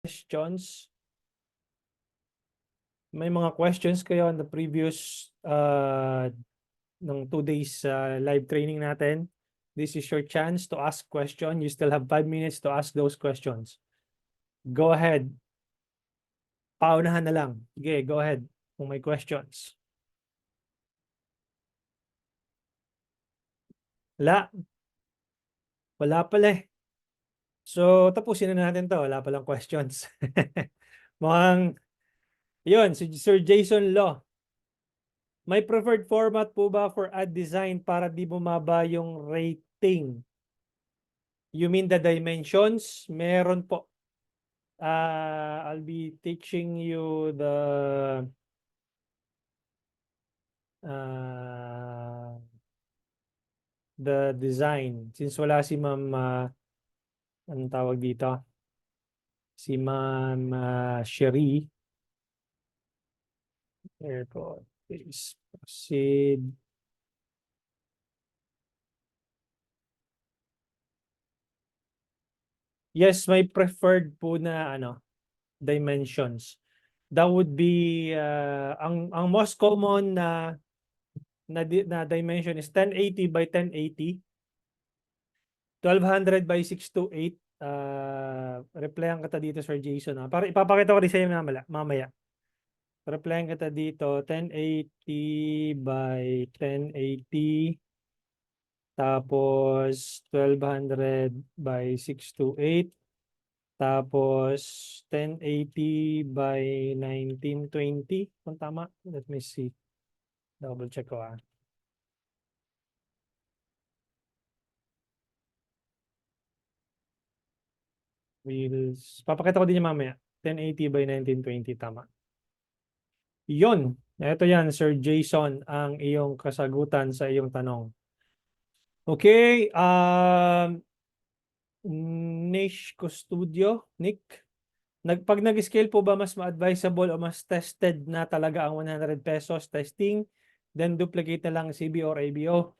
questions? May mga questions kayo on the previous ng 2 days live training natin? This is your chance to ask question. You still have 5 minutes to ask those questions. Go ahead. Paunahan na lang. Sige, go ahead kung may questions. Wala. Wala pala eh. So, tapusin na natin to. Wala palang questions. Mukhang, yun, si Sir Jason Law. May preferred format po ba for ad design para di bumaba yung rating? You mean the dimensions? Meron po. I'll be teaching you the design. Since wala si Ma'am, anong tawag dito? Si Ma'am Cherie. Airport. Please proceed. Yes, may preferred po na dimensions. That would be ang most common na dimension is 1080 by 1080. 1200 by 628. Replyan kita dito, Sir Jason. Para ipapakita ko rin sa iyo mamaya. Replyan kita dito, 1080 by 1080. Tapos 1200 by 628. Tapos 1080 by 1920. Kung tama, let me see. Double check ko . Papakita ko din yung mamaya. 1080 by 1920, tama. Yun. Ito yan, Sir Jason, ang iyong kasagutan sa iyong tanong. Okay. Niche Custodio, Nick. Pag nag-scale po ba mas ma-advisable o mas tested na talaga ang 100 pesos testing, then duplicate na lang CB or ABO?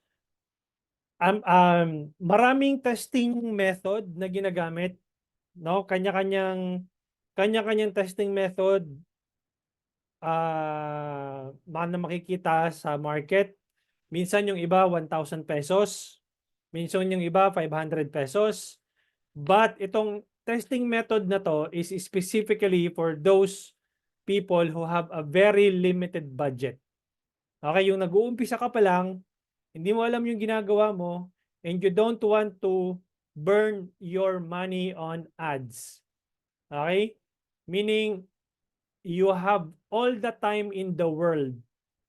Maraming testing method na ginagamit, no? Kanya-kanyang testing method na makikita sa market. Minsan yung iba 1,000 pesos, minsan yung iba 500 pesos. But itong testing method na to is specifically for those people who have a very limited budget. Okay, yung nag-uumpisa ka pa lang, hindi mo alam yung ginagawa mo, and you don't want to burn your money on ads. Okay? Meaning, you have all the time in the world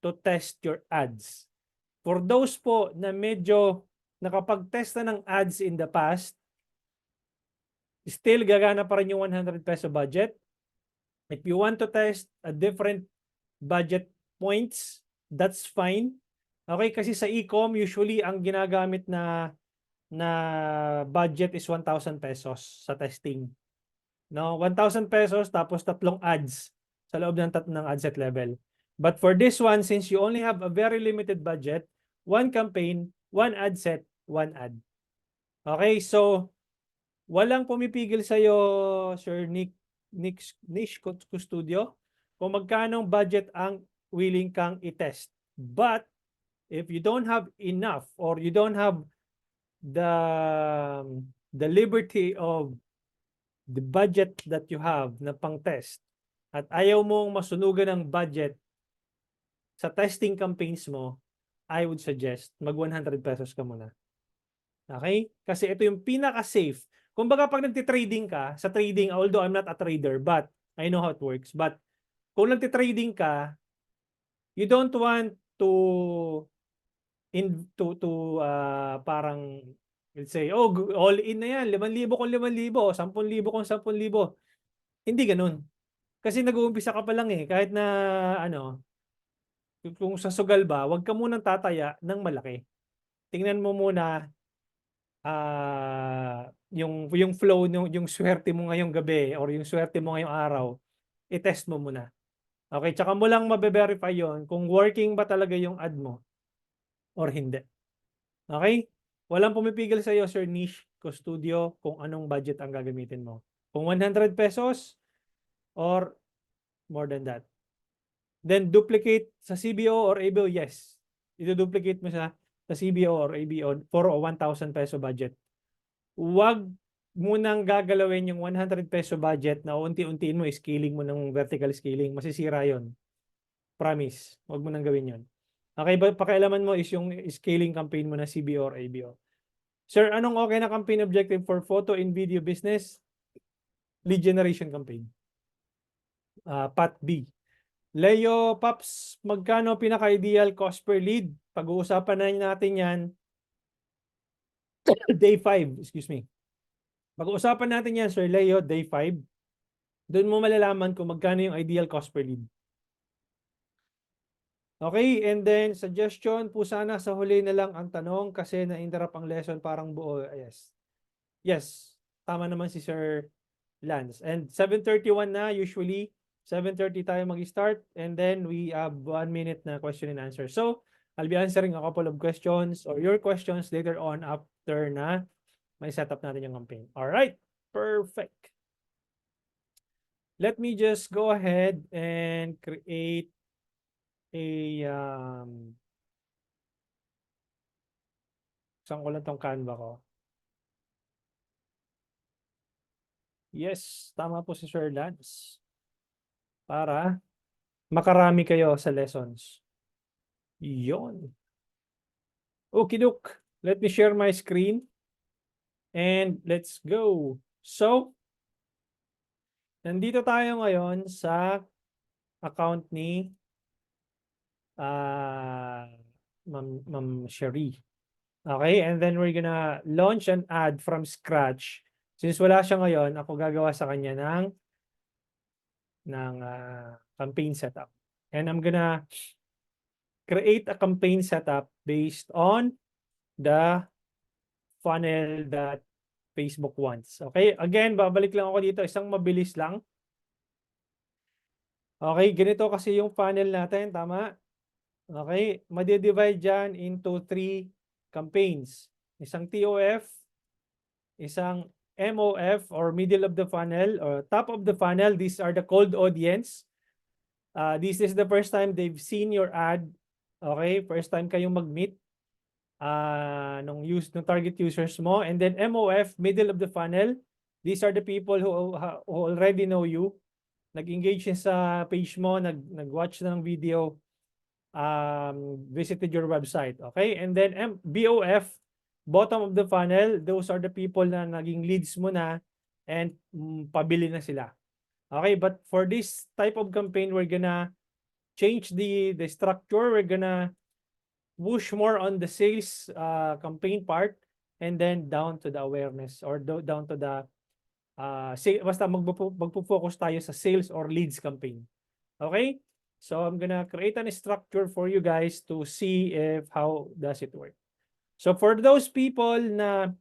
to test your ads. For those po na medyo nakapag-test na ng ads in the past, still gagana pa rin yung 100 peso budget. If you want to test a different budget points, that's fine. Okay, kasi sa e-com, usually ang ginagamit na budget is 1,000 pesos sa testing. No, 1,000 pesos tapos 3 ads sa loob ng ad set level. But for this one, since you only have a very limited budget, 1 campaign, 1 ad set, 1 ad. Okay, so walang pumipigil sa iyo, Sir Niche Custodio, kung magkano budget ang willing kang i-test. But if you don't have enough or you don't have the liberty of the budget that you have na pang-test at ayaw mong masunugan ng budget sa testing campaigns mo, I would suggest mag 100 pesos ka muna. Okay? Kasi ito yung pinaka-safe. Kumbaga pag nagti-trading ka, sa trading, although I'm not a trader, but I know how it works. But kung nagti-trading ka, you don't want to parang let's say, oh, all in na yan, 5,000 kung 5,000, 10,000 kung 10,000. Hindi ganun. Kasi nag-uumpisa ka pa lang eh. Kahit na kung sa sugal ba, wag ka munang tataya ng malaki. Tingnan mo muna yung flow, yung swerte mo ngayong gabi or yung swerte mo ngayong araw, i-test mo muna. Okay, tsaka mo lang mabe-verify yon kung working ba talaga yung ad mo or hindi. Okay? Walang pumipigil sa iyo, Sir Niche Custodio, kung anong budget ang gagamitin mo. Kung 100 pesos, or more than that. Then duplicate sa CBO or ABO, yes. I-duplicate mo siya sa CBO or ABO for 1,000 peso budget. Huwag munang gagalawin yung 100 peso budget na unti-untiin mo, scaling mo ng vertical scaling. Masisira yon. Promise. Huwag mo nang gawin yon. Okay, pakialaman mo is yung scaling campaign mo na CBO or ABO. Sir, anong okay na campaign objective for photo and video business? Lead generation campaign. Part B. Leo, Paps, magkano pinaka-ideal cost per lead? Pag-uusapan na natin yan. Day 5, excuse me. Pag-uusapan natin yan, Sir Leo, day 5. Doon mo malalaman kung magkano yung ideal cost per lead. Okay, and then suggestion po sana sa huli na lang ang tanong kasi na-interrupt ang lesson parang buo. Yes. Yes, tama naman si Sir Lance. And 7:31 na usually. 7:30 tayo mag-start and then we have 1 minute na question and answer. So, I'll be answering a couple of questions or your questions later on after na may setup natin yung campaign. All right, perfect. Let me just go ahead and create a saan ko lang tong Canva ko. Yes, tama po si Sir Lance. Para makarami kayo sa lessons. Yon. Okay, look. Let me share my screen. And let's go. So, nandito tayo ngayon sa account ni Ma'am Sherry. Okay, and then we're gonna launch an ad from scratch. Since wala siya ngayon, ako gagawa sa kanya ng campaign setup. And I'm gonna create a campaign setup based on the funnel that Facebook wants. Okay, again, babalik lang ako dito. Isang mabilis lang. Okay, ganito kasi yung funnel natin, tama? Okay, madi-divide dyan into 3 campaigns. Isang TOF, isang MOF or middle of the funnel or top of the funnel. These are the cold audience. This is the first time they've seen your ad. Okay, first time kayong mag-meet nung target users mo. And then MOF, middle of the funnel. These are the people who already know you. Nag-engage sa page mo, nag-watch ng video, visited your website. Okay? And then BOF, bottom of the funnel, those are the people na naging leads mo na and pabili na sila. Okay? But for this type of campaign, we're gonna change the structure. We're gonna push more on the sales campaign part and then down to the awareness or down to the basta magpo-focus tayo sa sales or leads campaign. Okay? So I'm gonna create a structure for you guys to see how does it work. So for those people na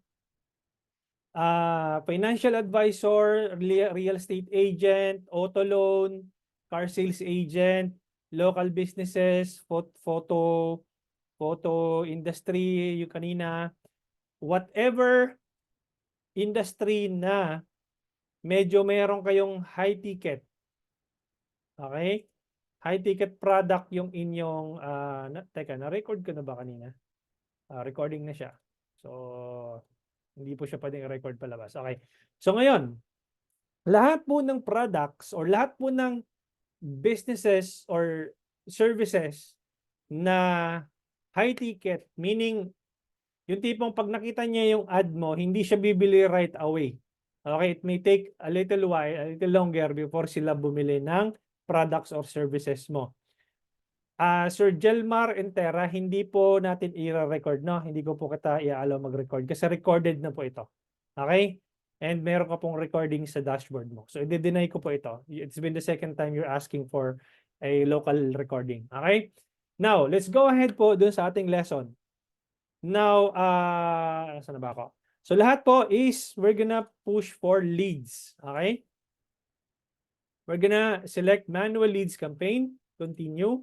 financial advisor, real estate agent, auto loan, car sales agent, local businesses, photo industry, yung kanina, whatever industry na medyo meron kayong high ticket. Okay? High ticket product yung inyong teka, na-record ko na ba kanina? Recording na siya. So, hindi po siya pwedeng record palabas. Okay. So ngayon, lahat po ng products or lahat po ng businesses or services na high ticket, meaning yung tipong pag nakita niya yung ad mo, hindi siya bibili right away. Okay, it may take a little while, a little longer before sila bumili ng products or services mo. Sir Jelmar Entera, hindi po natin i-record, no? Hindi ko po kita i-allow mag-record kasi recorded na po ito. Okay? And meron ka pong recording sa dashboard mo. So, i-deny ko po ito. It's been the second time you're asking for a local recording. Okay? Now, let's go ahead po dun sa ating lesson. Now, saan na ba ako? So, lahat po is we're gonna push for leads. Okay? We're gonna select manual leads campaign. Continue.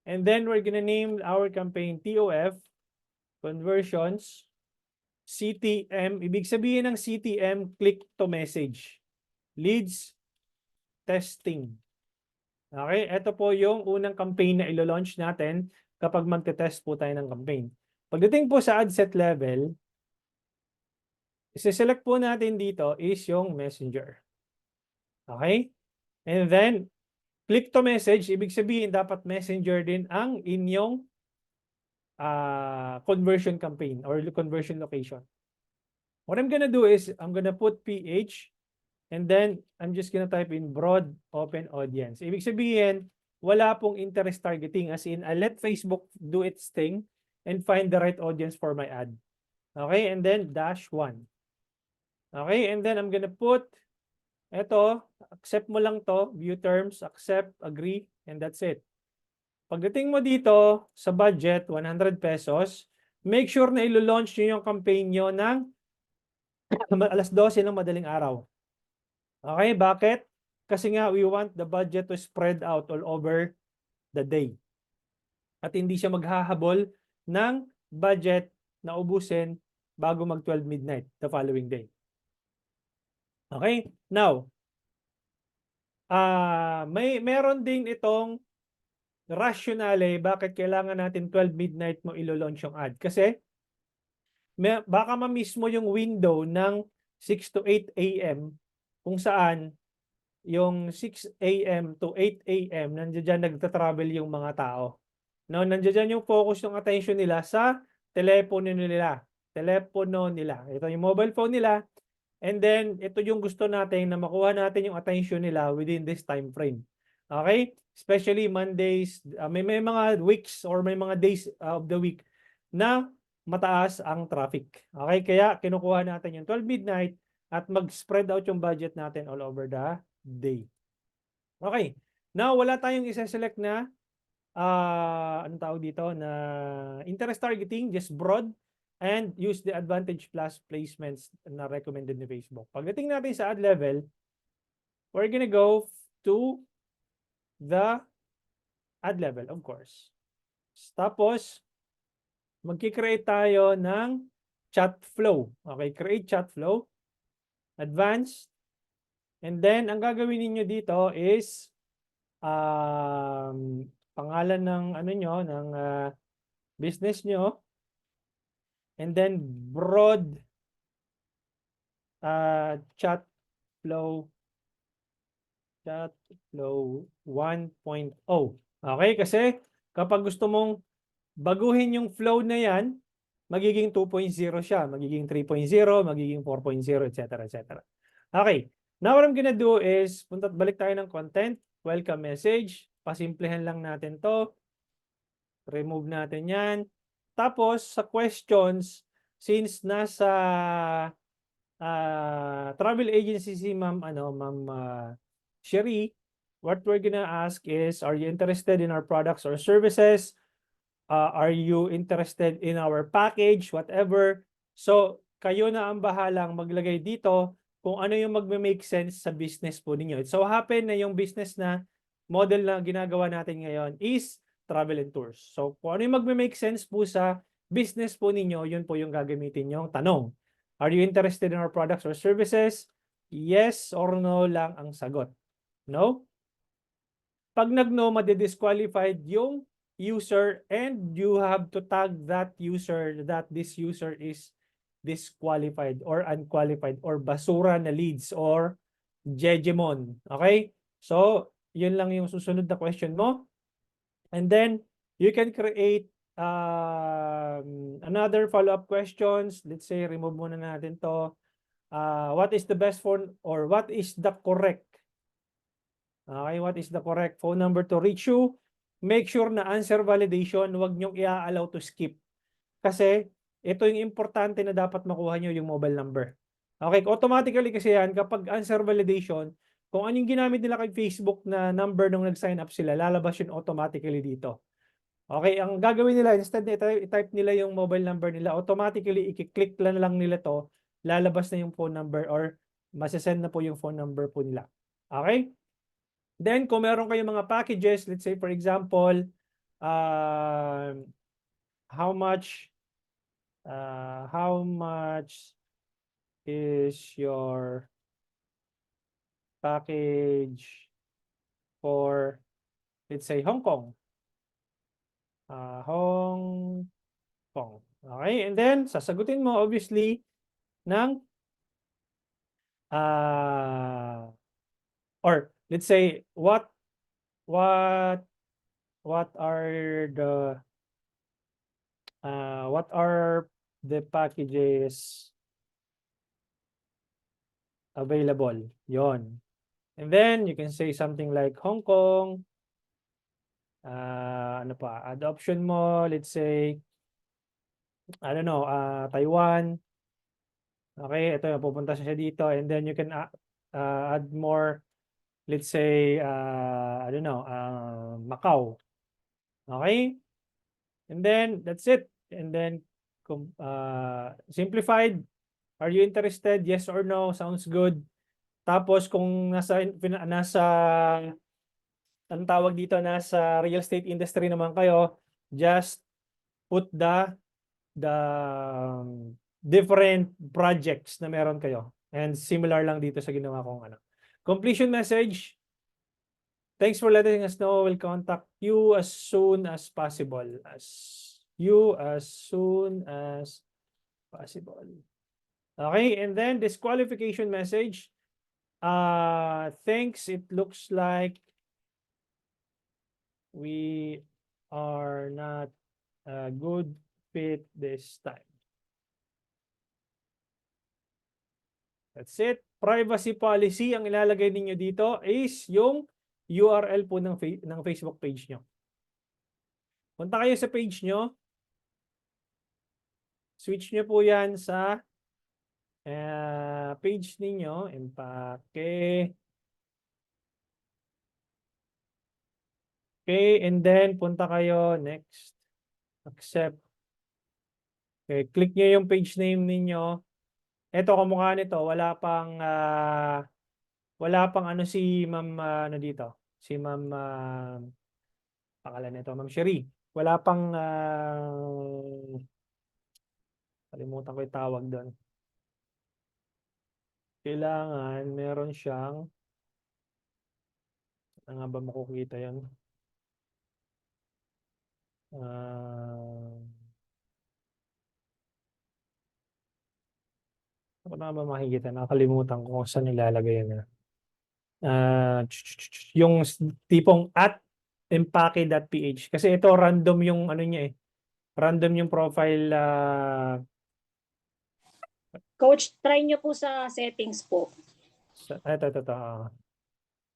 And then we're gonna name our campaign TOF, conversions, CTM. Ibig sabihin ng CTM, click to message. leads testing. Okay, ito po yung unang campaign na ilo-launch natin kapag magte-test po tayo ng campaign. Pagdating po sa ad set level, isi-select po natin dito is yung Messenger. Okay? And then, click to message, ibig sabihin dapat Messenger din ang inyong conversion campaign or conversion location. What I'm gonna do is, I'm gonna put PH and then I'm just gonna type in broad open audience. Ibig sabihin, wala pong interest targeting, as in, I let Facebook do its thing and find the right audience for my ad. Okay, and then -1. Okay, and then I'm gonna put eto, accept mo lang to, view terms, accept, agree, and that's it. Pagdating mo dito sa budget, 100 pesos, make sure na ilo-launch nyo yung campaign nyo ng alas 12 ng madaling araw. Okay, bakit? Kasi nga we want the budget to spread out all over the day. At hindi siya maghahabol ng budget na ubusin bago mag 12 midnight the following day. Okay? Now, meron din itong rationale bakit kailangan natin 12 midnight mo ilo-launch yung ad. Kasi baka ma-miss mo yung window ng 6 to 8 a.m. kung saan yung 6 a.m. to 8 a.m. nandiyan dyan nagta-travel yung mga tao. No, nandiyan dyan yung focus ng attention nila sa telepono nila. Telepono nila. Ito yung mobile phone nila. And then, ito yung gusto natin na makuha natin yung attention nila within this time frame. Okay? Especially Mondays, may mga weeks or may mga days of the week na mataas ang traffic. Okay? Kaya kinukuha natin yung 12 midnight at mag-spread out yung budget natin all over the day. Okay. Now, wala tayong isa-select na anong tawag dito na interest targeting, just broad, and use the Advantage Plus placements na recommended ni Facebook. Pagdating natin sa ad level, we're gonna go to the ad level, of course. Tapos, magki-create tayo ng chat flow. Okay, create chat flow, advanced, and then ang gagawin niyo dito is pangalan ng ano nyo, ng business nyo, and then broad chat flow 1.0. Okay, kasi kapag gusto mong baguhin yung flow na yan, magiging 2.0 siya, magiging 3.0, magiging 4.0, etc. etc. Okay, now what I'm gonna do is, balik tayo ng content, welcome message, pasimplehan lang natin to, remove natin yan. Tapos, sa questions, since nasa travel agency si Ma'am Sherry, what we're gonna ask is, are you interested in our products or services? Are you interested in our package? Whatever. So, kayo na ang bahalang maglagay dito kung ano yung magme-make sense sa business po ninyo. It so happen na yung business na model na ginagawa natin ngayon is travel and tours. So, kung ano yung magme-make sense po sa business po ninyo, yun po yung gagamitin yung tanong. Are you interested in our products or services? Yes or no lang ang sagot. No? Pag nag-no, madi-disqualified yung user and you have to tag that user that this user is disqualified or unqualified or basura na leads or Jejemon. Okay? So, yun lang yung susunod na question mo. And then, you can create another follow-up questions. Let's say, remove muna natin to. What is the best phone or what is the correct? Okay, what is the correct phone number to reach you? Make sure na answer validation, huwag niyong i-allow to skip. Kasi ito yung importante na dapat makuha niyo yung mobile number. Okay, automatically kasi yan, kapag answer validation, kung anong ginamit nila kay Facebook na number nung nag-sign up sila, lalabas yun automatically dito. Okay, ang gagawin nila, instead na i-type nila yung mobile number nila, automatically i-click lang nila to, lalabas na yung phone number or masasend na po yung phone number po nila. Okay? Then, kung meron kayong mga packages, let's say for example, how much is your package for, let's say, Hong Kong. Hong Kong. Okay, and then sasagutin mo obviously ng or let's say what are the packages available. Yon. And then you can say something like Hong Kong. Ano pa? Adoption mo, let's say, I don't know, Taiwan. Okay, ito pupunta siya dito, and then you can add more, let's say, I don't know, Macau. Okay? And then that's it. And then simplified. Are you interested? Yes or no? Sounds good. Tapos kung nasa ang tawag dito, nasa real estate industry naman kayo, just put the different projects na meron kayo. And similar lang dito sa ginawa kong completion message. Thanks for letting us know. We'll contact you as soon as possible. Okay, and then disqualification message. Thanks. It looks like we are not a good fit this time. That's it. Privacy policy, ang ilalagay ninyo dito is yung URL po ng Facebook page nyo. Punta kayo sa page nyo. Switch nyo po yan sa page ninyo. Empake. Okay, and then punta kayo. Next. Accept. Okay, click nyo yung page name ninyo. Ito, kamukha nito. Wala pang si Ma'am dito. Si Ma'am pangalan nito, Ma'am Cherie. Wala pang kalimutan ko yung tawag doon. Kailangan meron siyang ano nga ba makukita yan? Ako na ba makikita? Nakalimutan ko kung saan nilalagay yan. Yung tipong @empake.ph kasi ito random yung ano niya eh. Random yung profile. Coach, try nyo po sa settings po. Ito.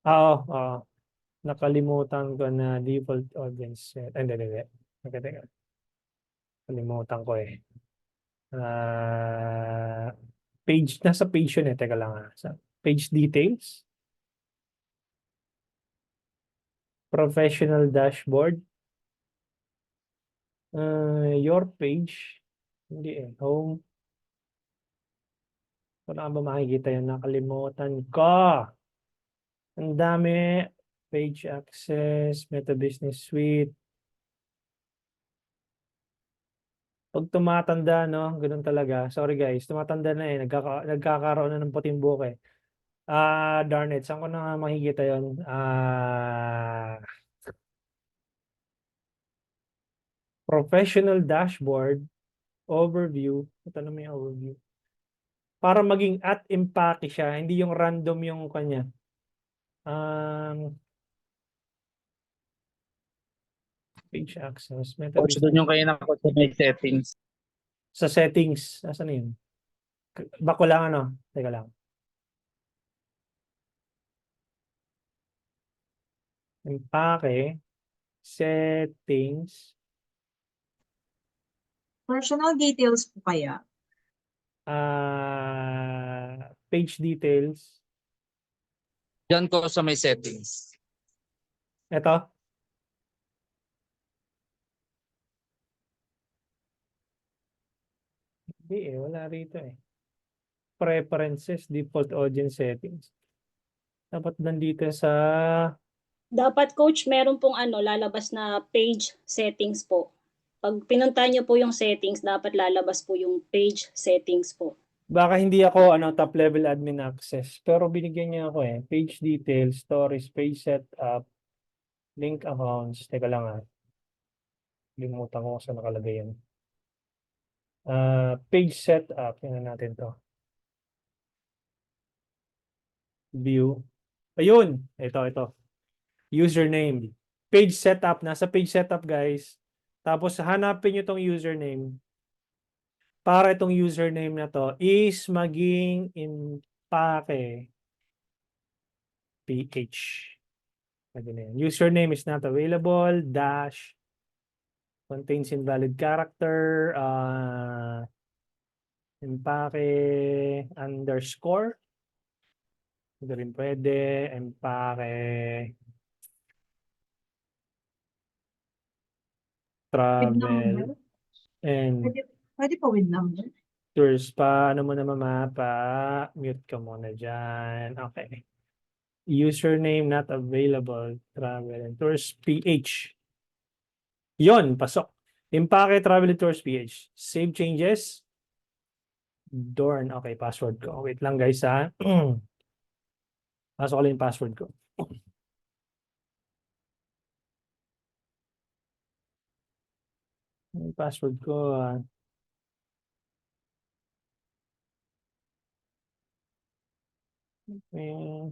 Oo. Nakalimutan ko na default audience set. Hindi. Teka. Kalimutan ko eh. Nasa page yun eh. Teka lang sa page details. Professional dashboard. Your page. Hindi eh. Home. Wala ba makikita yun? Nakalimutan ko. Ang dami. Page access. Meta Business Suite. Pag tumatanda, no? Ganun talaga. Sorry guys. Tumatanda na eh. Nagkakaroon na ng puting buhok eh. Darn it. Saan ko na makikita yun? Professional dashboard. Overview. Ito na may overview. Para maging @empake siya, hindi yung random yung kanya. Page access. Coach, doon yung kayo nakot sa may settings. Sa settings. Asan na yun? Bako lang Teka lang. Empake. Settings. Personal details po kaya? Page details. Diyan ko sa may settings. Ito. Hindi eh. Wala rito eh. Preferences. Default audience settings. Dapat nandito sa... Dapat coach, meron pong lalabas na page settings po. Pag pinunta nyo po yung settings, dapat lalabas po yung page settings po. Baka hindi ako top level admin access, pero binigyan niya ako page details, stories, page setup, link accounts. Teka lang limutan ko kung saan nakalagay yan. Page setup, tingnan natin to. View. Ayun, ito. Username. Page setup, nasa page setup guys. Tapos hanapin nyo tong username. Para itong username na to is maging impake PH. Username is not available, dash, contains invalid character, impake underscore. Ito rin pwede, impake With travel number? and Pwede po with number? tours pa, ano mo naman mute ka muna dyan. Okay. Username not available, travel and tours PH. Yon, pasok. Impake travel and tours PH. Save changes. Dorn. Okay, password ko. Wait lang guys Pasok ko lang yung password ko. Yung password ko eh,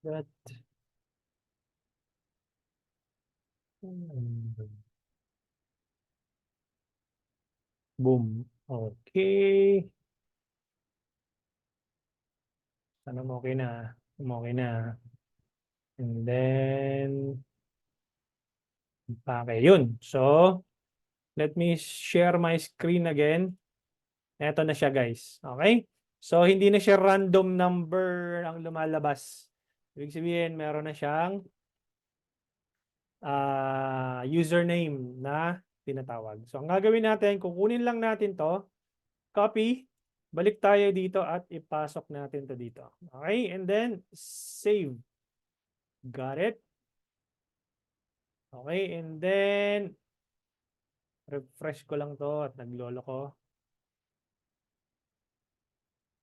that boom. Okay. Sana mo okay na. Okay na. And then okay, yun. So, let me share my screen again. Eto na siya guys. Okay? So, hindi na siya random number ang lumalabas. Ibig sabihin, meron na siyang username na tinatawag. So, ang gagawin natin, kukunin lang natin to, copy, balik tayo dito at ipasok natin to dito. Okay? And then, save. Got it? Okay, and then, refresh ko lang to at naglolo ko.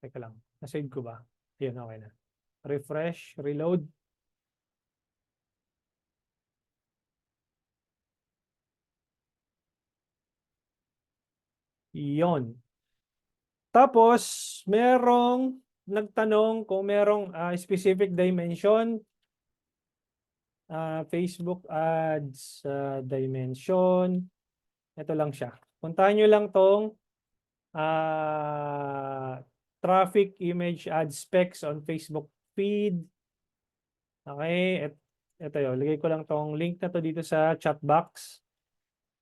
Teka lang, nasave ko ba? Ayun, okay na. Refresh, reload. Yon. Tapos, merong nagtanong kung merong specific dimension. Facebook ads dimension. Ito lang siya. Puntahan nyo lang tong traffic image ad specs on Facebook feed. Okay. Ito yun. Lagay ko lang tong link na to dito sa chat box.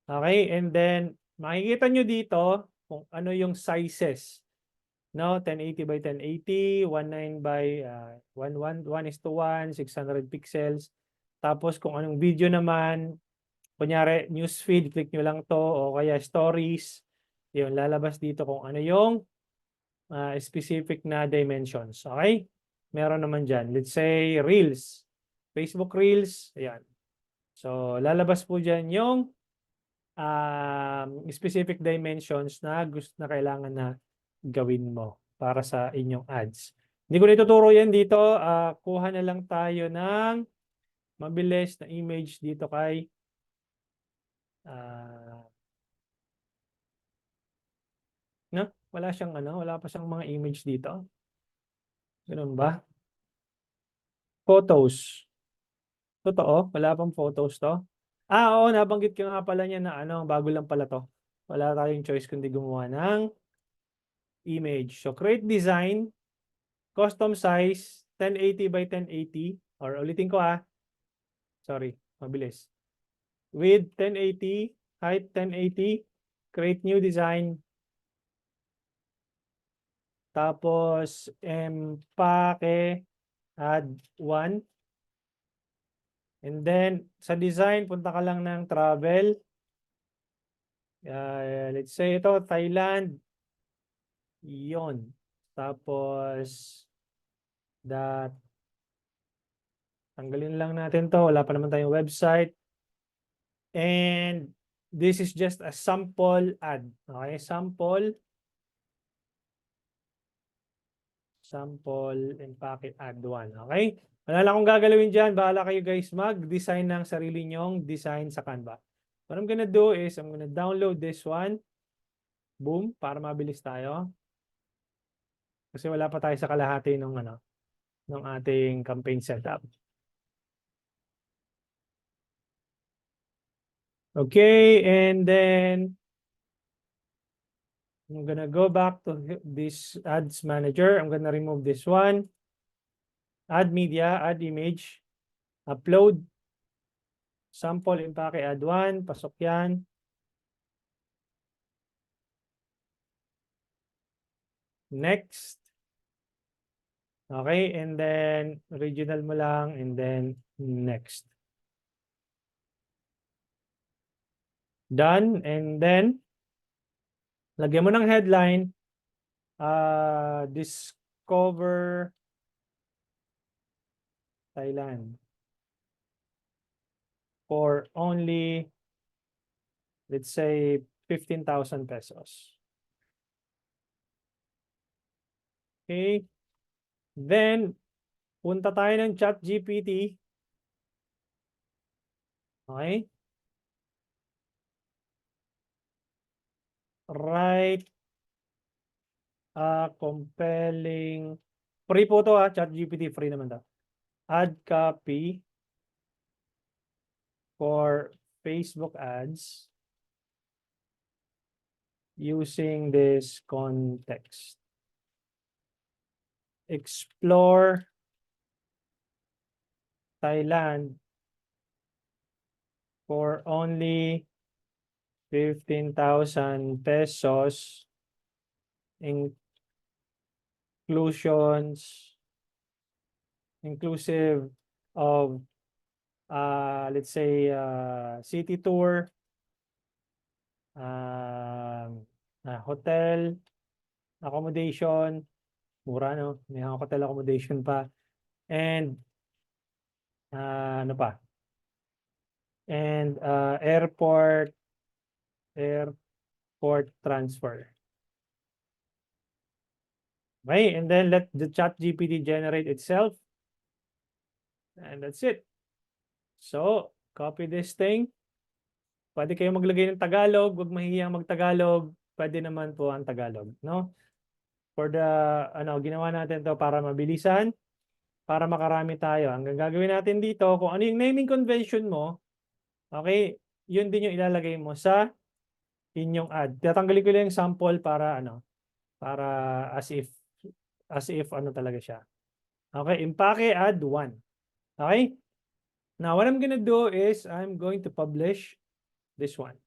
Okay. And then, makikita nyo dito kung ano yung sizes. No, 1080 by 1080, 19 by 1:1, 600 pixels. Tapos kung anong video naman, kunyari newsfeed, click nyo lang to o kaya stories. Yun, lalabas dito kung ano yung specific na dimensions. Okay? Meron naman dyan. Let's say Reels. Facebook Reels. Ayan. So, lalabas po dyan yung specific dimensions na kailangan na gawin mo para sa inyong ads. Hindi ko na ituturo yan dito. Kuha na lang tayo ng mabilis na image dito kay wala siyang wala pa siyang mga image dito. Ganun ba? Photos. Totoo, wala pang photos to. Oo, nabanggit ko nga pala niya na bago lang pala to. Wala tayong choice kundi gumawa ng image. So create design, custom size, 1080 by 1080. Or ulitin ko sorry, mabilis. Width 1080, height 1080, create new design. Tapos, empake, add 1. And then, sa design, punta ka lang ng travel. Let's say ito, Thailand. Yon. Tapos, that, tanggalin lang natin to. Wala pa naman tayong website. And this is just a sample ad. Okay, sample and packet ad 1. Okay? Wala lang akong gagalawin dyan. Bahala kayo guys mag-design ng sarili nyong design sa Canva. What I'm gonna do is I'm gonna download this one. Boom, para mabilis tayo. Kasi wala pa tayo sa kalahati ng ng ating campaign setup. Okay, and then I'm gonna go back to this ads manager. I'm gonna remove this one. Add media, add image, upload, sample impake add 1, pasok yan. Next. Okay, and then original mo lang, and then next. Done, and then lagyan mo ng headline, Discover Thailand for only, let's say, 15,000 pesos. Okay. Then, punta tayo ng ChatGPT. Okay. Write a compelling, free po to ChatGPT, free naman daw. Ad copy for Facebook ads using this context. Explore Thailand for only 15,000 pesos, inclusive of let's say city tour, hotel accommodation, mura no, may hotel accommodation pa, and ano pa, and airport transfer. Okay, and then let the ChatGPT generate itself. And that's it. So, copy this thing. Pwede kayo maglagay ng Tagalog, huwag mahihiyang mag-Tagalog. Pwede naman po ang Tagalog, no? For the ginawa natin to para mabilisan, para makarami tayo. Ang gagawin natin dito, kung ano yung naming convention mo, okay, yun din yung ilalagay mo sa inyong ad. Tatanggalin ko lang yung sample para para as if talaga siya. Okay, impake ad 1. Okay? Now, what I'm gonna do is I'm going to publish this one.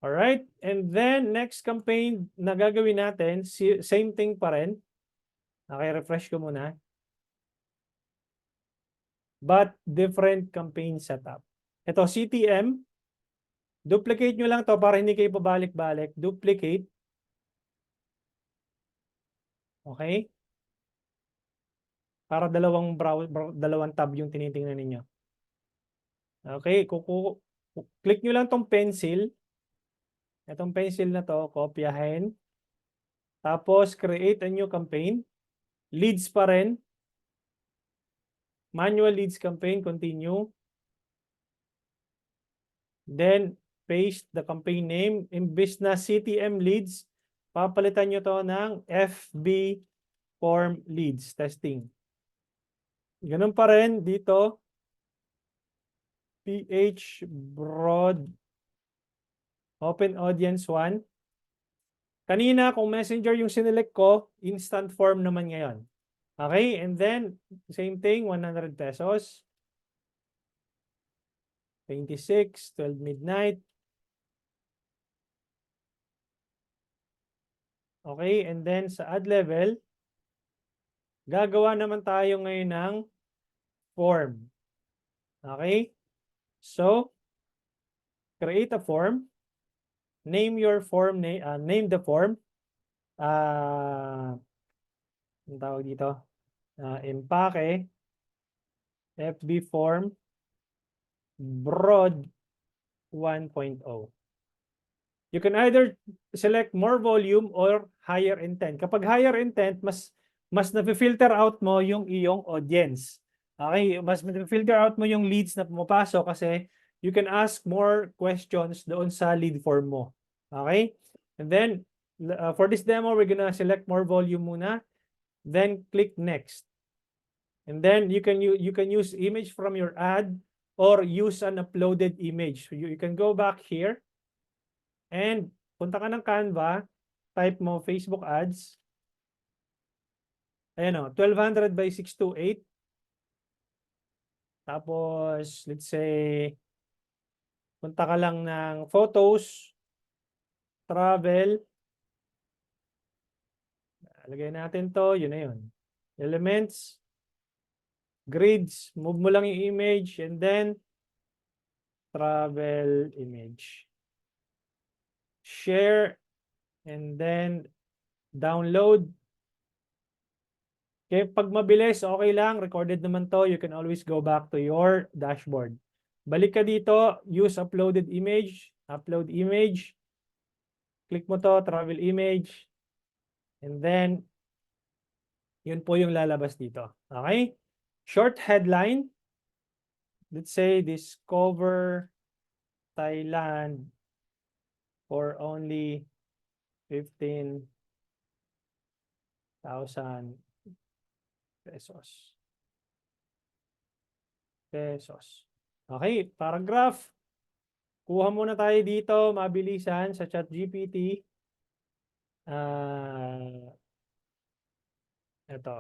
All right, and then next campaign na gagawin natin, same thing pa rin. Okay, refresh ko muna. But different campaign setup. Ito, CTM. Duplicate nyo lang to para hindi kayo pabalik-balik. Duplicate. Okay? Para dalawang tab yung tinitingnan ninyo. Okay, click nyo lang tong pencil. Itong pencil na to, kopyahin. Tapos, create a new campaign. Leads pa rin. Manual leads campaign, continue. Then, paste the campaign name. Imbis na CTM leads, papalitan nyo to ng FB form leads testing. Ganun pa rin dito. PH broad open audience 1. Kanina, kung messenger yung sinelect ko, instant form naman ngayon. Okay, and then, same thing, 100 pesos. 26, 12 midnight. Okay, and then sa ad level, gagawa naman tayo ngayon ng form. Okay? So, create a form. Name your form, name the form. Ang tawag dito? Empake, FB form, broad 1.0. You can either select more volume or higher intent. Kapag higher intent, mas na-filter out mo yung iyong audience. Okay, mas na-filter out mo yung leads na pumapasok kasi you can ask more questions doon sa lead form mo. Okay? And then for this demo, we're gonna select more volume muna, then click next. And then you can use image from your ad or use an uploaded image. So you can go back here and punta ka ng Canva, type mo Facebook ads. Ayan o, 1200 by 628. Tapos, let's say, punta ka lang ng photos, travel. Lagay natin to, yun na yun. Elements, grids, move mo lang yung image, and then travel image. Share, and then download. Okay, pag mabilis, okay lang. Recorded naman to. You can always go back to your dashboard. Balik ka dito, use uploaded image, upload image. Click mo to, travel image. And then, yun po yung lalabas dito. Okay? Short headline. Let's say, discover Thailand for only 15,000 pesos. Okay, paragraph. Kuha muna tayo dito, mabilisan sa ChatGPT. Ito.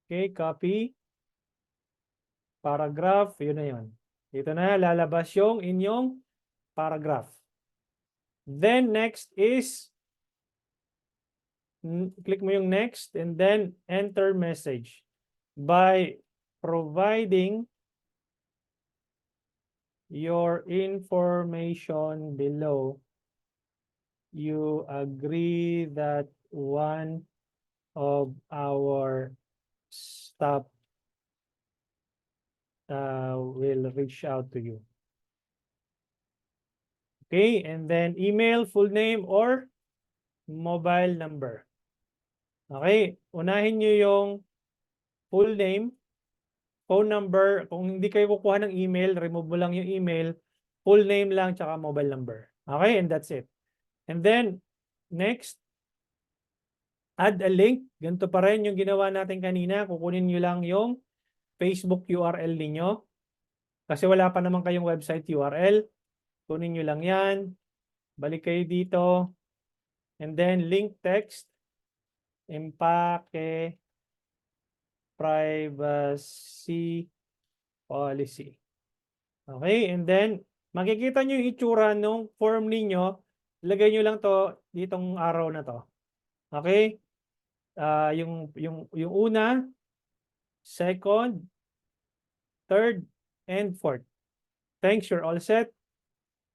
Okay, copy. Paragraph, yun na yun. Dito na lalabas yung inyong paragraph. Then next is, click mo yung next and then enter message. By providing your information below, you agree that one of our staff will reach out to you. Okay, and then email, full name, or mobile number. Okay, unahin nyo yung full name, phone number. Kung hindi kayo kukuha ng email, remove mo lang yung email, full name lang, tsaka mobile number. Okay, and that's it. And then, next, add a link. Ganito pa rin yung ginawa natin kanina. Kukunin nyo lang yung Facebook URL ninyo. Kasi wala pa naman kayong website URL. Kunin nyo lang yan. Balik kayo dito. And then, link text. Empake privacy policy. Okay, and then makikita nyo yung itsura ng form ninyo. Lagay nyo lang to ditong arrow na to. Okay? Yung una, second, third, and fourth. Thanks, you're all set.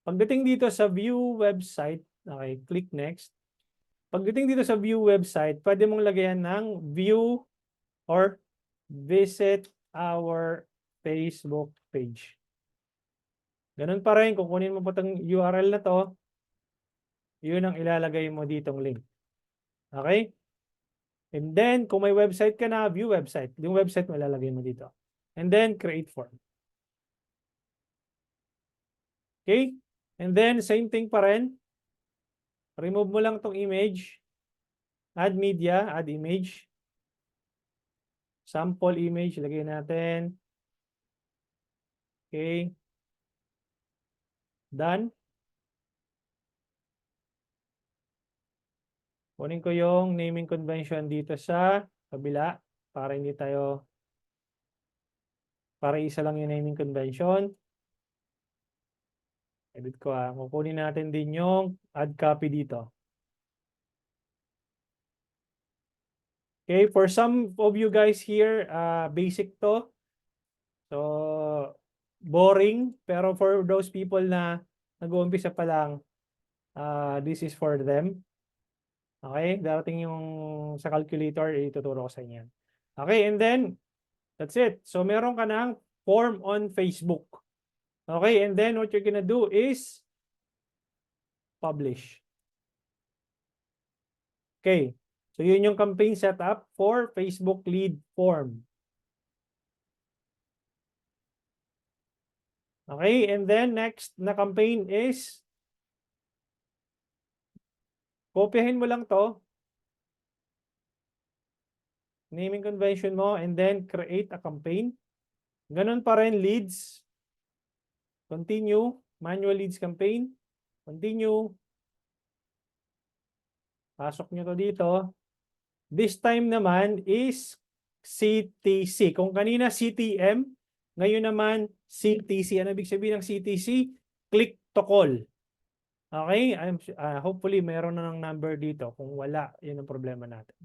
Pagdating dito sa view website, okay, click next. Pagdating dito sa view website, pwede mong lagayan ng view or visit our Facebook page. Ganun pa rin, kukunin mo pa itong URL na to, yun ang ilalagay mo ditong link. Okay? And then, kung may website ka na, view website. Yung website mo ilalagay mo dito. And then, create form. Okay? And then, same thing pa rin. Remove mo lang itong image. Add media, add image. Sample image, lagay natin. Okay. Done. Kunin ko yung naming convention dito sa kabila para hindi tayo, para isa lang yung naming convention. Edit ko kukunin natin din yung add copy dito. Okay, for some of you guys here, basic to. So, boring. Pero for those people na nag-uumpisa pa lang, this is for them. Okay? Darating yung sa calculator, ituturo ko sa inyo. Okay, and then, that's it. So, meron ka ng form on Facebook. Okay, and then what you're gonna do is publish. Okay, so yun yung campaign setup for Facebook lead form. Okay, and then next na campaign is kopyahin mo lang to. Naming convention mo and then create a campaign. Ganun pa rin, leads. Continue. Manual leads campaign. Continue. Pasok nyo to dito. This time naman is CTC. Kung kanina CTM, ngayon naman CTC. Ano ibig sabihin ng CTC? Click to call. Okay? Hopefully, mayroon na ng number dito. Kung wala, yun ang problema natin.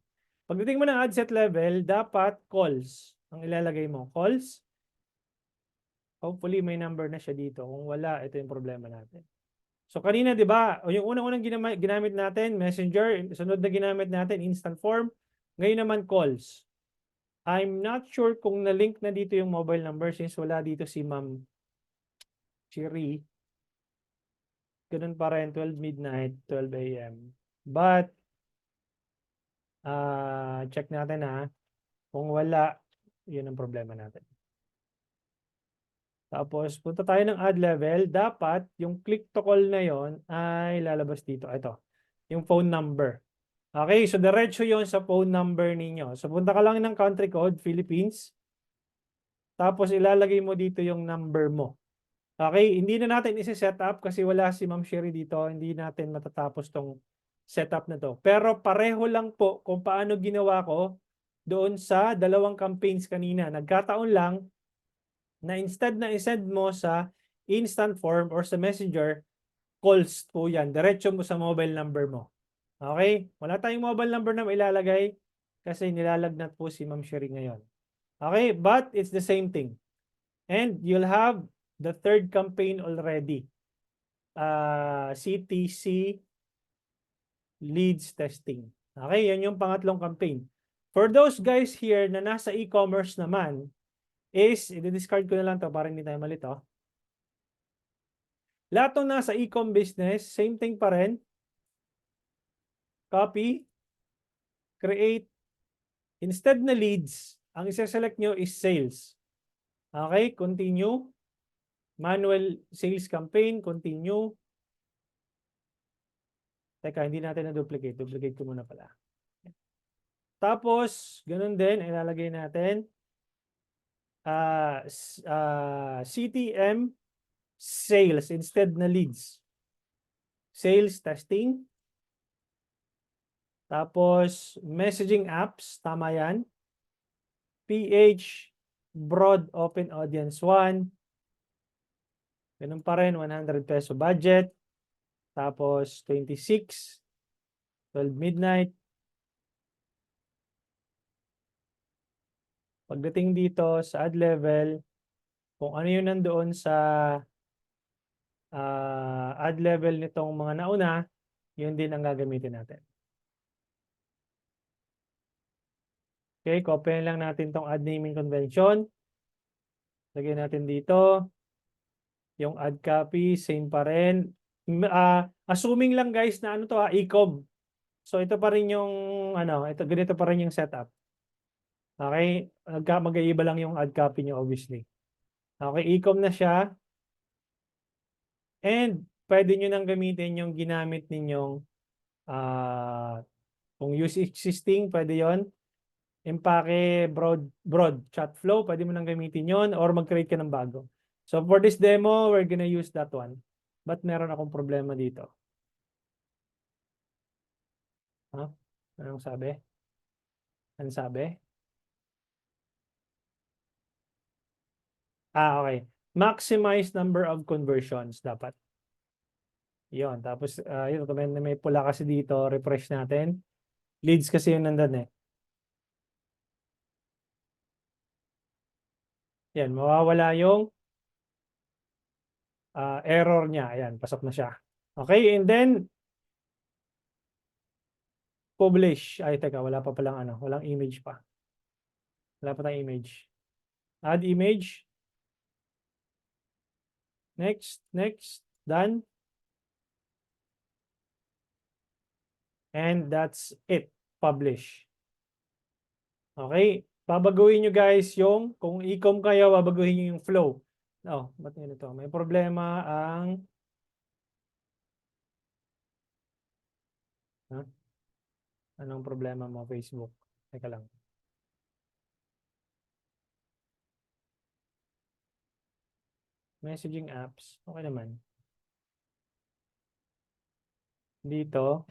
Pagdating mo ng ad set level, dapat calls ang ilalagay mo. Calls. Hopefully, may number na siya dito. Kung wala, ito yung problema natin. So, kanina, di ba, yung unang-unang ginamit natin, Messenger, sunod na ginamit natin, instant form. Ngayon naman, calls. I'm not sure kung na-link na dito yung mobile number since wala dito si Ma'am Chiri. Ganun pa rin, 12 midnight, 12 a.m. But, check natin ha. Kung wala, yun ang problema natin. Tapos, punta tayo ng ad level. Dapat, yung click to call na yon ay lalabas dito. Ito, yung phone number. Okay, so diretso yon sa phone number ninyo. So, punta ka lang ng country code, Philippines. Tapos, ilalagay mo dito yung number mo. Okay, hindi na natin isi-set up kasi wala si Ma'am Sherry dito. Hindi natin matatapos tong setup na to. Pero pareho lang po kung paano ginawa ko doon sa dalawang campaigns kanina. Nagkataon lang na instead na isend mo sa instant form or sa messenger, calls po yan. Diretso mo sa mobile number mo. Okay? Wala tayong mobile number na ilalagay kasi nilalagnat po si Ma'am Sherry ngayon. Okay? But it's the same thing. And you'll have the third campaign already. CTC leads testing. Okay? Yan yung pangatlong campaign. For those guys here na nasa e-commerce naman, is, i-discard ko na lang to para hindi tayo malito. Lahat ng nasa e-com business, same thing pa rin. Copy. Create. Instead na leads, ang isa-select nyo is sales. Okay, continue. Manual sales campaign, continue. Teka, hindi natin na-duplicate. Duplicate ko muna pala. Tapos, ganun din, ilalagay natin. CTM sales instead na leads. Sales testing. Tapos messaging apps, tama yan. PH broad open audience 1. Ganun pa rin, 100 peso budget. Tapos 26, 12 midnight. Pagdating dito sa ad level, kung ano yun nandoon sa ad level nitong mga nauna, yun din ang gagamitin natin. Okay, copy lang natin tong ad naming convention. Lagyan natin dito. Yung ad copy, same pa rin. Assuming lang guys na ano to e-com. So ito pa rin yung ganito pa rin yung setup. Okay, mag-iiba lang yung ad copy nyo obviously. Okay, e-com na siya. And pwede nyo nang gamitin yung ginamit ninyong kung use existing, pwede yon. Empake, broad chat flow, pwede mo nang gamitin yon or mag-create ka ng bago. So for this demo, we're gonna use that one. But meron akong problema dito. Anong sabi? Anong sabi? Okay. Maximize number of conversions dapat. Yon. Tapos, yun, may pula kasi dito. Refresh natin. Leads kasi yun nandun eh. Yan, mawawala yung error niya. Ayan, pasok na siya. Okay, and then publish. Ay, teka, wala pa palang ano, walang image pa. Wala pa tayong image. Add image. Next, next, done. And that's it. Publish. Okay, babaguhin nyo guys yung, kung e-com kayo, babaguhin nyo yung flow. Oh, ba't ganito? May problema ang, anong problema mo, Facebook? Teka lang. Messaging apps, okay naman. Dito,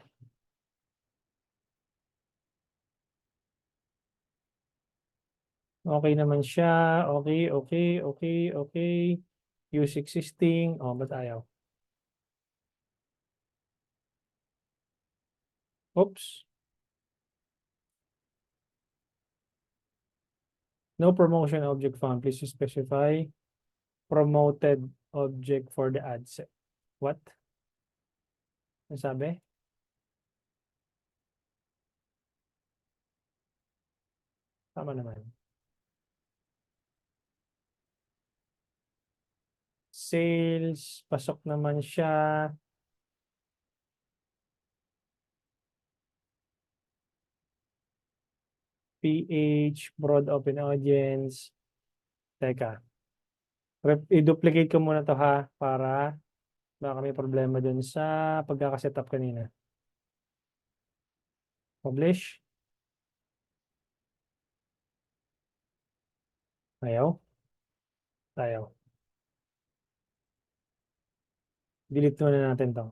okay naman siya. Okay, okay, okay, okay. Use existing. Oh, ba't ayaw? Oops. No promotion object found. Please specify promoted object for the ad set. What? Ano sabi? Tama naman. Sales, pasok naman siya. PH, broad open audience. Teka. I-duplicate ko muna to ha, para baka may problema dun sa pagkakasetup kanina. Publish. Ayaw. Ayaw. Delete muna natin to.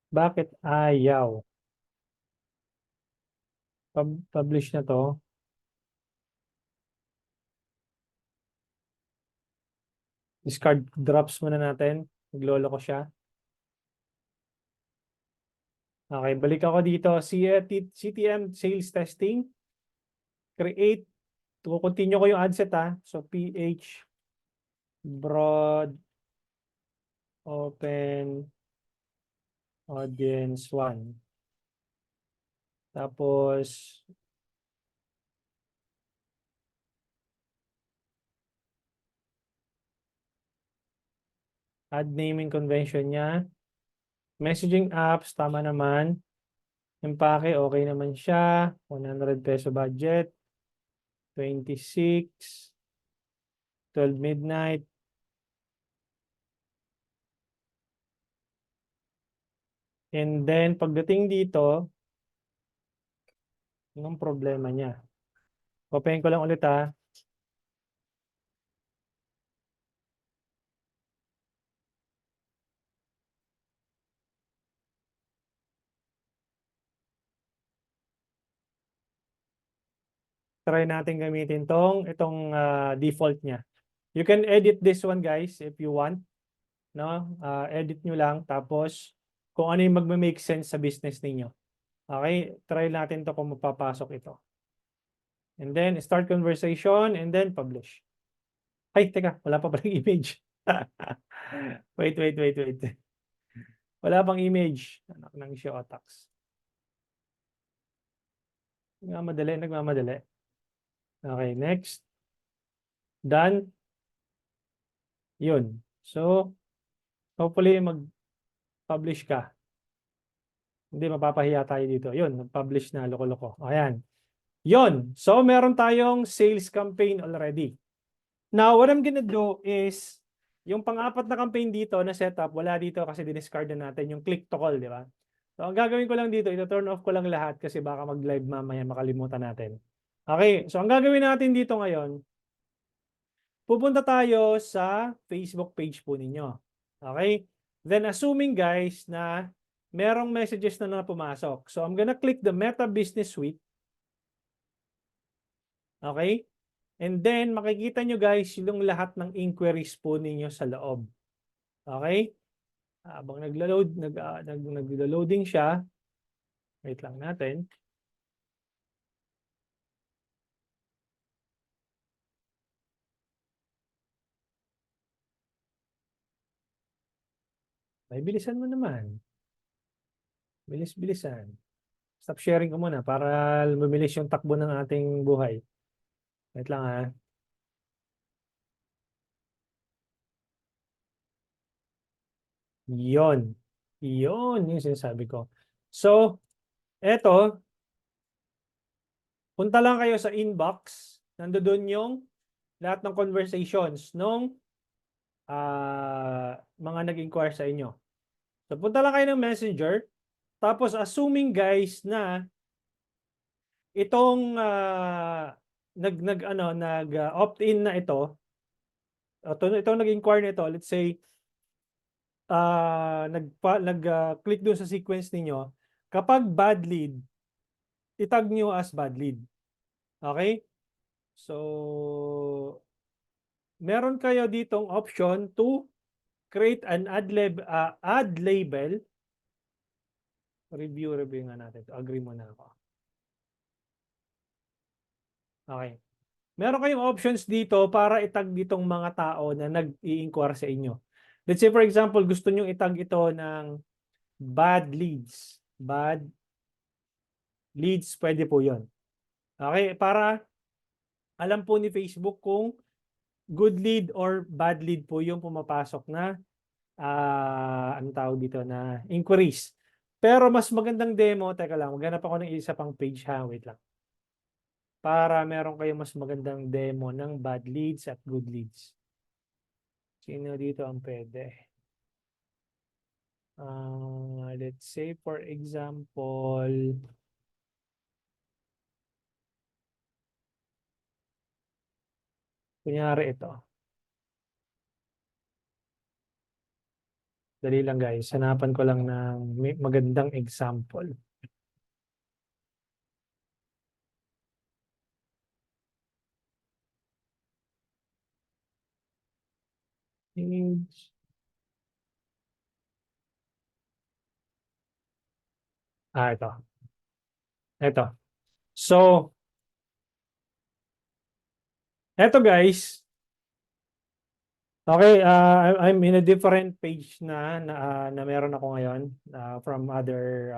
Bakit ayaw? Publish na to. Discard drops muna natin. Naglolo ko siya. Okay, balik ako dito. CTM sales testing. Create. Continue ko yung ad set ha. So PH broad open audience 1. Tapos add naming convention niya. Messaging apps, tama naman. Empake, okay naman siya. 100 peso budget. 26. 12 midnight. And then, pagdating dito, anong problema niya? Open ko lang ulit ha. Try natin gamitin itong default niya. You can edit this one guys if you want. No? Edit nyo lang. Tapos, kung ano yung magme-make sense sa business ninyo. Okay? Try natin to kung mapapasok ito. And then, start conversation and then publish. Ay, teka. Wala pa palang image. Wait. Wala pang image. Anak ng Shiotax. Nagmamadali. Okay, next. Done. Yun. So, hopefully mag-publish ka. Hindi, mapapahiya tayo dito. Yun, nag-publish na, loko-loko. Ayan. Yun. So, meron tayong sales campaign already. Now, what I'm gonna do is, yung pang-apat na campaign dito na setup, wala dito kasi diniscard na natin yung click to call, di ba? So, ang gagawin ko lang dito, ito-turn off ko lang lahat kasi baka mag-live mamaya makalimutan natin. Okay, so ang gagawin natin dito ngayon, pupunta tayo sa Facebook page po ninyo. Okay? Then assuming guys na merong messages na pumasok. So I'm gonna click the Meta Business Suite. Okay? And then makikita nyo guys yung lahat ng inquiries po ninyo sa loob. Okay? Habang naglo-loading siya, wait lang natin. Ay, bilisan mo naman. Bilis-bilisan. Stop sharing ko muna para mabilis yung takbo ng ating buhay. Wait lang ha. Yon. Yon yung sinasabi ko. So, eto, punta lang kayo sa inbox. Nandoon yung lahat ng conversations nung mga nag-inquire sa inyo. So, punta lang kayo ng Messenger. Tapos, assuming guys na itong opt-in na ito, itong nag-inquire nito, let's say, click doon sa sequence ninyo, kapag bad lead, itag nyo as bad lead. Okay? So, meron kayo ditong option to create an ad label. Review nga natin. Agree muna ako. Okay. Meron kayong options dito para itag ditong mga tao na nag-i-inquire sa inyo. Let's say for example, gusto nyo itag ito ng bad leads. Bad leads, pwede po yon. Okay, para alam po ni Facebook kung good lead or bad lead po yung pumapasok na anong tawag dito na inquiries. Pero mas magandang demo, teka lang, maghanap ako ng isa pang page ha, wait lang. Para meron kayong mas magandang demo ng bad leads at good leads. Sino dito ang pwede? Let's say for example, kunyari ito. Dali lang guys, hanapan ko lang ng magandang example. Ito. Ito. So, ito guys. Okay, I'm in a different page na meron ako ngayon from other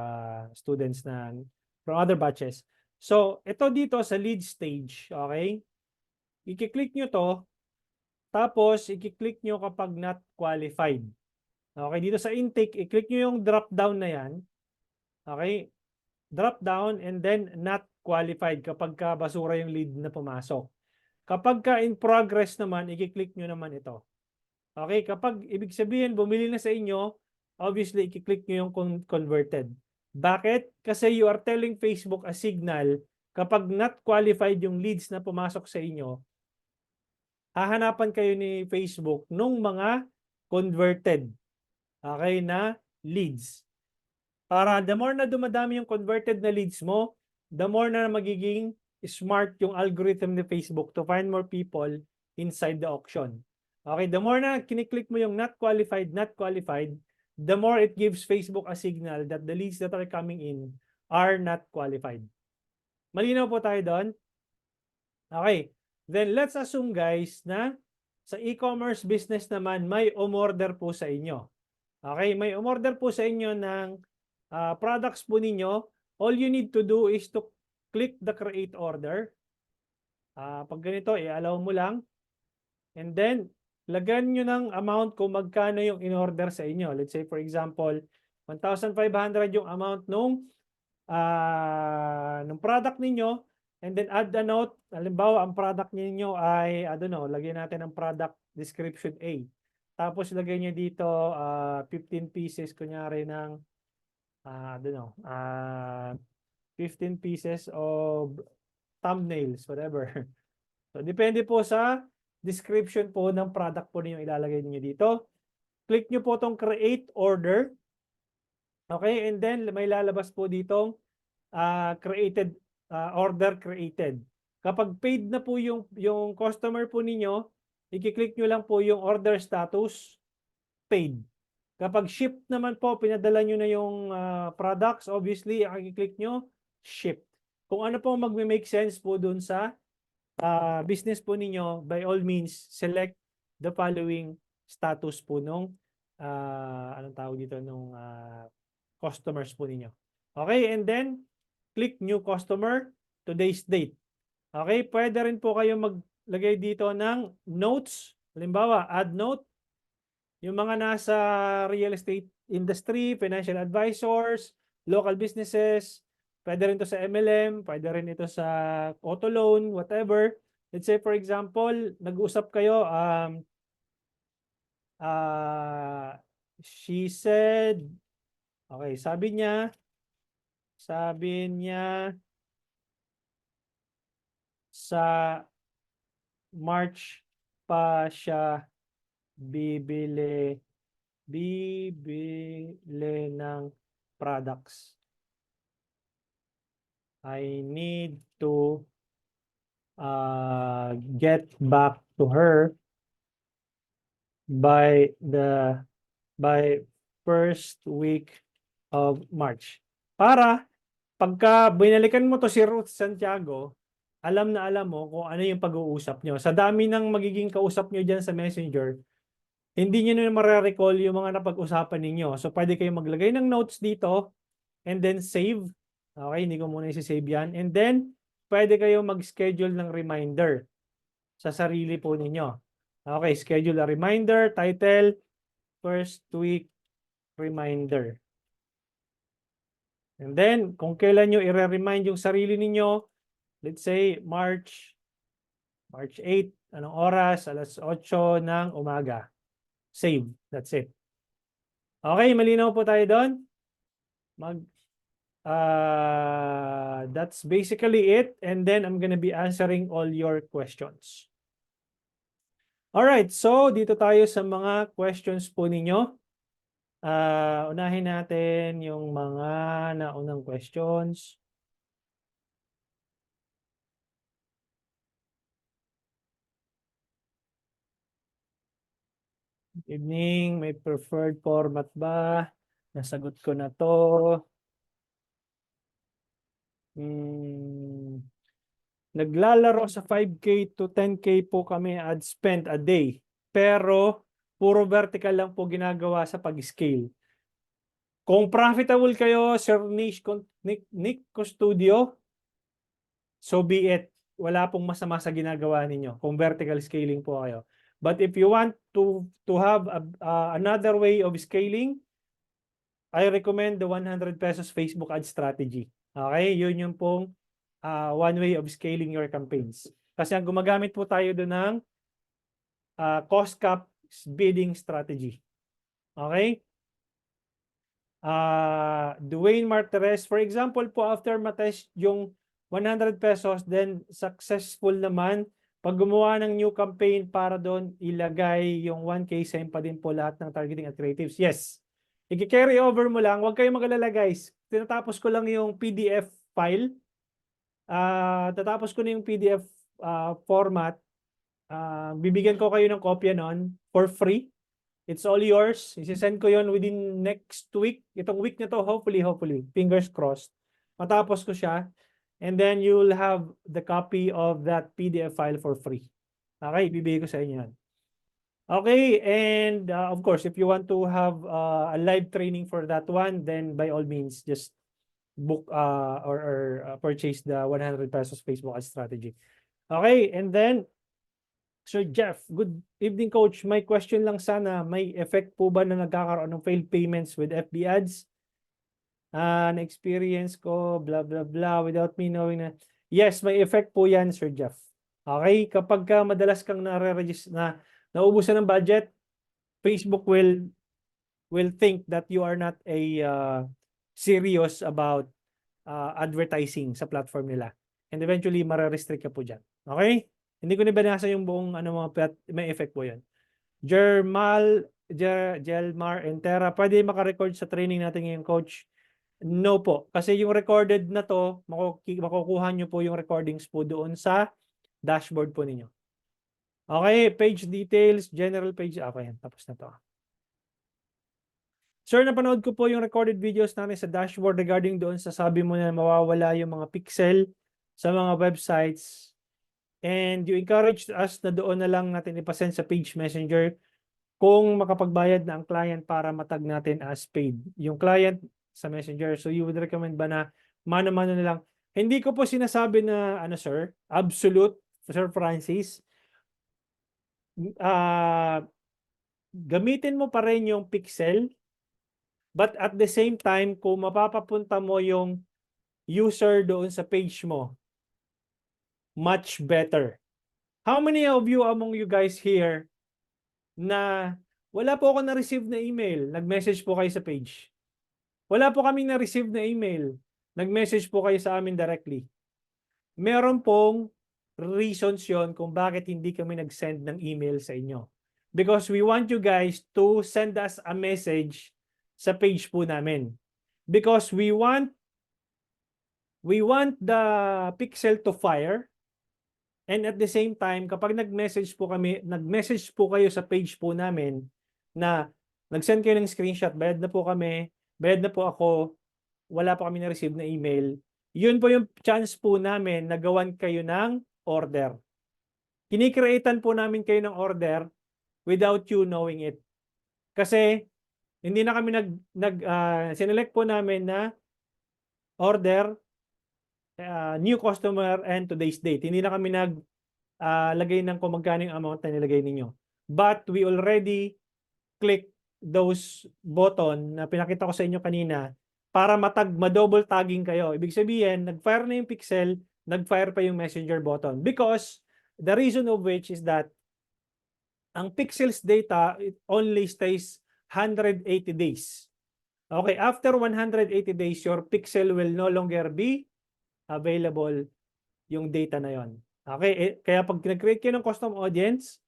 students from other batches. So, ito dito sa lead stage, okay? I-click nyo to, tapos i-click nyo kapag not qualified. Okay, dito sa intake, i-click nyo yung drop down na yan. Okay? Drop down and then not qualified kapag ka basura yung lead na pumasok. Kapag ka in progress naman, i-click nyo naman ito. Okay, kapag ibig sabihin bumili na sa inyo, obviously i-click nyo yung converted. Bakit? Kasi you are telling Facebook a signal kapag not qualified yung leads na pumasok sa inyo, hahanapan kayo ni Facebook nung mga converted, okay, na leads. Para the more na dumadami yung converted na leads mo, the more na magiging smart yung algorithm ni Facebook to find more people inside the auction. Okay, the more na kiniklik mo yung not qualified, the more it gives Facebook a signal that the leads that are coming in are not qualified. Malinaw po tayo doon? Okay, then let's assume guys na sa e-commerce business naman may umorder po sa inyo. Okay, may umorder po sa inyo ng products po ninyo. All you need to do is to click the create order. Pag ganito, i-allow mo lang. And then, lagyan nyo ng amount kung magkano yung in-order sa inyo. Let's say, for example, 1,500 yung amount nung product ninyo. And then, add a note. Halimbawa, ang product ninyo ay, I don't know, lagyan natin ng product description A. Tapos, lagyan nyo dito 15 pieces, kunyari ng, I don't know, 15 pieces of thumbnails, whatever. So, depende po sa description po ng product po ninyo ilalagay niyo dito. Click nyo po itong create order. Okay, and then may lalabas po ditong order created. Kapag paid na po yung customer po ninyo, i-click nyo lang po yung order status paid. Kapag ship naman po, pinadala nyo na yung products, obviously, i-click nyo ship. Kung ano po mag-make sense po dun sa business po ninyo, by all means, select the following status po nung anong tawag dito nung customers po ninyo. Okay, and then click new customer, today's date. Okay, pwede rin po kayo maglagay dito ng notes. Halimbawa, add note. Yung mga nasa real estate industry, financial advisors, local businesses, pwede rin to sa MLM, pwede rin ito sa auto loan, whatever. Let's say, for example, nag-usap kayo, she said, okay, sabi niya, sa March pa siya bibili ng products. I need to get back to her by first week of March. Para pagka binalikan mo to si Ruth Santiago, alam na alam mo kung ano yung pag-uusap nyo. Sa dami ng magiging kausap nyo dyan sa Messenger, hindi nyo na mare-recall yung mga napag-usapan ninyo. So, pwede kayo maglagay ng notes dito and then save. Okay, hindi ko muna isi-save yan. And then, pwede kayo mag-schedule ng reminder sa sarili po ninyo. Okay, schedule a reminder, title, first week reminder. And then, kung kailan nyo i-remind yung sarili ninyo, let's say, March 8, anong oras? Alas 8 ng umaga. Save. That's it. Okay, malinaw po tayo doon. That's basically it. And then, I'm gonna be answering all your questions. Alright, so dito tayo sa mga questions po ninyo. Unahin natin yung mga naunang questions. Evening, may preferred format ba? Nasagot ko na to. Naglalaro sa 5K to 10K po kami ad spend a day. Pero, puro vertical lang po ginagawa sa pag-scale. Kung profitable kayo, Sir Nick Custodio, so be it. Wala pong masama sa ginagawa ninyo kung vertical scaling po kayo. But if you want to have another way of scaling, I recommend the 100 pesos Facebook ad strategy. Okay? Yun yung pong one way of scaling your campaigns. Kasi ang gumagamit po tayo doon ng cost cap bidding strategy. Okay? Dwayne Martires, for example po, after matest yung 100 pesos, then successful naman, pag gumawa ng new campaign para doon, ilagay yung 1K, same pa din po lahat ng targeting at creatives. Yes. I-carry over mo lang. Huwag kayong mag-alala guys. Tinatapos ko lang yung PDF file. Tatapos ko na yung PDF format. Bibigyan ko kayo ng kopya nun for free. It's all yours. Isi-send ko yon within next week. Itong week na to, hopefully, fingers crossed. Matapos ko siya. And then you'll have the copy of that PDF file for free. Okay, bibigay ko sa inyo yan. Okay, and of course, if you want to have a live training for that one, then by all means, just book or purchase the 100 pesos Facebook ad strategy. Okay, and then, Sir Jeff, good evening coach. My question lang sana, may effect po ba na nagkakaroon ng failed payments with FB ads? Na-experience ko, blah, blah, blah, without me knowing na. Yes, may effect po yan, Sir Jeff. Okay, kapag ka madalas kang nare-register na naubusan ng budget, Facebook will think that you are not a serious about advertising sa platform nila. And eventually, mare-restrict ka po dyan. Okay? Hindi ko na binasa yung buong may effect po yan. Jelmar Entera, pwede makarecord sa training natin ngayon, coach? No po. Kasi yung recorded na to, makukuha nyo po yung recordings po doon sa dashboard po ninyo. Okay, page details, general page. Okay, tapos na to. Sir, napanood ko po yung recorded videos natin sa dashboard regarding doon sa sabi mo na mawawala yung mga pixel sa mga websites. And you encouraged us na doon na lang natin ipasend sa page messenger. kung makapagbayad na ang client para matag natin as paid. Yung client sa Messenger. So you would recommend ba na mano-mano na lang? Hindi ko po sinasabi na ano sir, absolute, Sir Francis. Gamitin mo pa rin yung pixel, but at the same time, kung mapapapunta mo yung user doon sa page mo, much better. How many of you among you guys here na wala po ako na-receive na email, nag-message po kayo sa page? Wala po kaming na-receive na email, nag-message po kayo sa amin directly. Meron pong reasons yon kung bakit hindi kami nag-send ng email sa inyo. Because we want you guys to send us a message sa page po namin. Because we want the pixel to fire. And at the same time, kapag nag-message po kayo sa page po namin na nag-send kayo ng screenshot, bayad na po kami, bayad na po ako, wala pa kami na-receive na email, yun po yung chance po namin na gawan kayo ng order. Kinikreatan po namin kayo ng order without you knowing it. Kasi hindi na kami sinelect po namin na order new customer and today's date. Hindi na kami lagay ng kung magkano yung amount na nilagay ninyo. But we already click those button na pinakita ko sa inyo kanina para ma-double tagging kayo. Ibig sabihin, nag-fire na yung pixel, nag-fire pa yung messenger button. Because the reason of which is that ang pixels data, it only stays 180 days. Okay, after 180 days, your pixel will no longer be available yung data na yon. Okay, kaya pag nag-create kayo ng custom audience,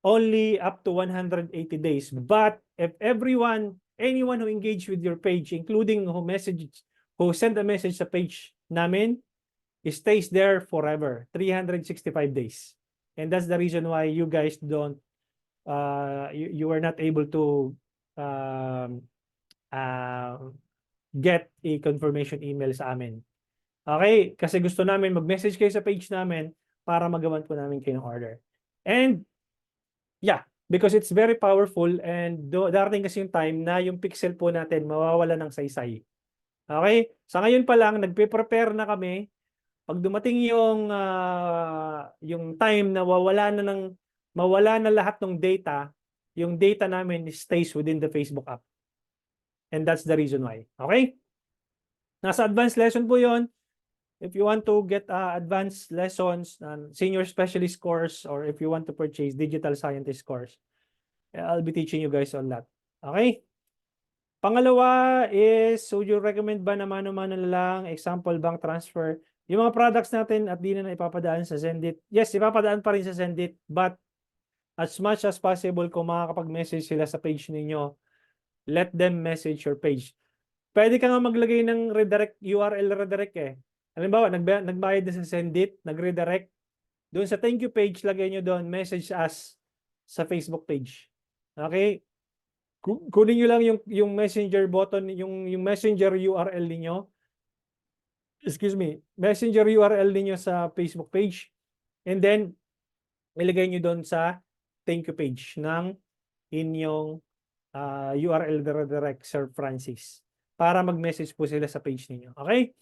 only up to 180 days. But if anyone who engaged with your page, including who sent a message sa page namin, stays there forever, 365 days. And that's the reason why you guys don't, you are not able to get a confirmation email sa amin. Okay? Kasi gusto namin mag-message kayo sa page namin para magawan po namin kayo ng order. And yeah, because it's very powerful and darating kasi yung time na yung pixel po natin mawawala ng saysay. Okay? Sa ngayon pa lang, nagpe-prepare na kami. Pag dumating yung time na mawala na lahat ng data, yung data namin stays within the Facebook app. And that's the reason why. Okay? Nasa advanced lesson po yon. If you want to get advanced lessons, senior specialist course, or if you want to purchase digital scientist course, I'll be teaching you guys on that. Okay? Pangalawa is, would you recommend ba na mano-mano lang, example, bank transfer? Yung mga products natin at di na ipapadaan sa Zendit. Yes, ipapadaan pa rin sa Zendit, but as much as possible, kung makakapag-message sila sa page ninyo, let them message your page. Pwede ka nga maglagay ng redirect, URL redirect eh. Halimbawa, nagbayad na sa Zendit, nag-redirect. Doon sa thank you page, lagay nyo doon, message us sa Facebook page. Okay? Kunin nyo lang yung messenger button, yung messenger URL niyo. Excuse me, messenger URL niyo sa Facebook page. And then, ilagay nyo doon sa thank you page ng inyong URL redirect, Sir Francis. Para mag-message po sila sa page ninyo. Okay?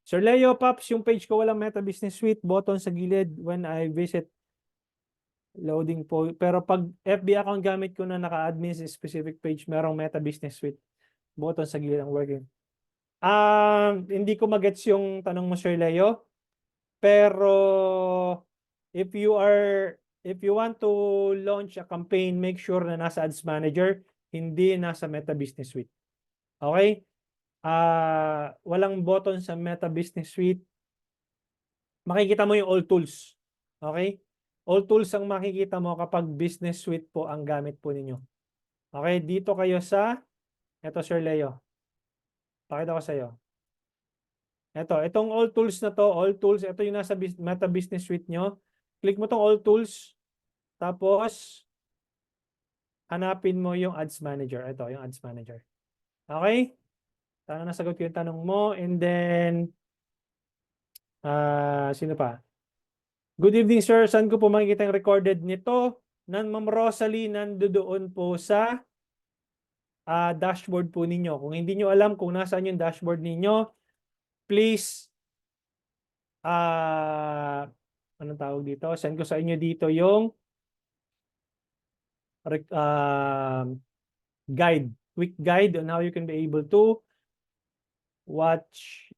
Sir Leo, Pops, yung page ko walang Meta Business Suite, button sa gilid when I visit. Loading po. Pero pag FB account gamit ko na naka-admin sa specific page, merong Meta Business Suite. Button sa gilid ang working. Hindi ko magets yung tanong mo, Sir Leo. Pero if you want to launch a campaign, make sure na nasa Ads Manager, hindi nasa Meta Business Suite. Okay? Walang button sa Meta Business Suite. Makikita mo yung all tools. Okay? All tools ang makikita mo kapag Business Suite po ang gamit po ninyo. Okay? Dito kayo sa, eto Sir Leo. Pakita ko sa iyo. Itong all tools na to, all tools, ito yung nasa Meta Business Suite nyo. Click mo tong all tools. Tapos, hanapin mo yung Ads Manager. Ito, yung Ads Manager. Okay? Sana nasagot ko yung tanong mo. And then, sino pa? Good evening, sir. Saan ko po makikita yung recorded nito? Ma'am Rosalie, nandoon po sa dashboard po ninyo. Kung hindi nyo alam kung nasaan yung dashboard ninyo, please, anong tawag dito? Send ko sa inyo dito yung guide, quick guide on how you can be able to watch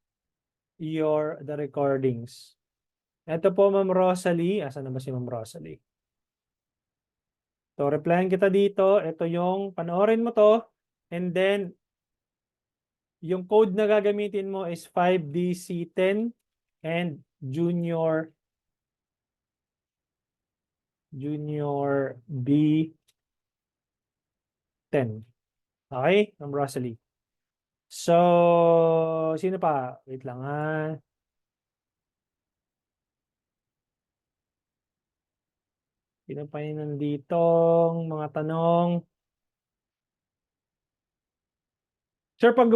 the recordings. Ito po, Ma'am Rosalie. Asan na ba si Ma'am Rosalie? So, replyan kita dito. Ito yung panoorin mo to. And then, yung code na gagamitin mo is 5DC10 and Junior B10. Okay, Ma'am Rosalie. So, sino pa? Wait lang ha. Sino pa yung nanditong mga tanong? Sir, pag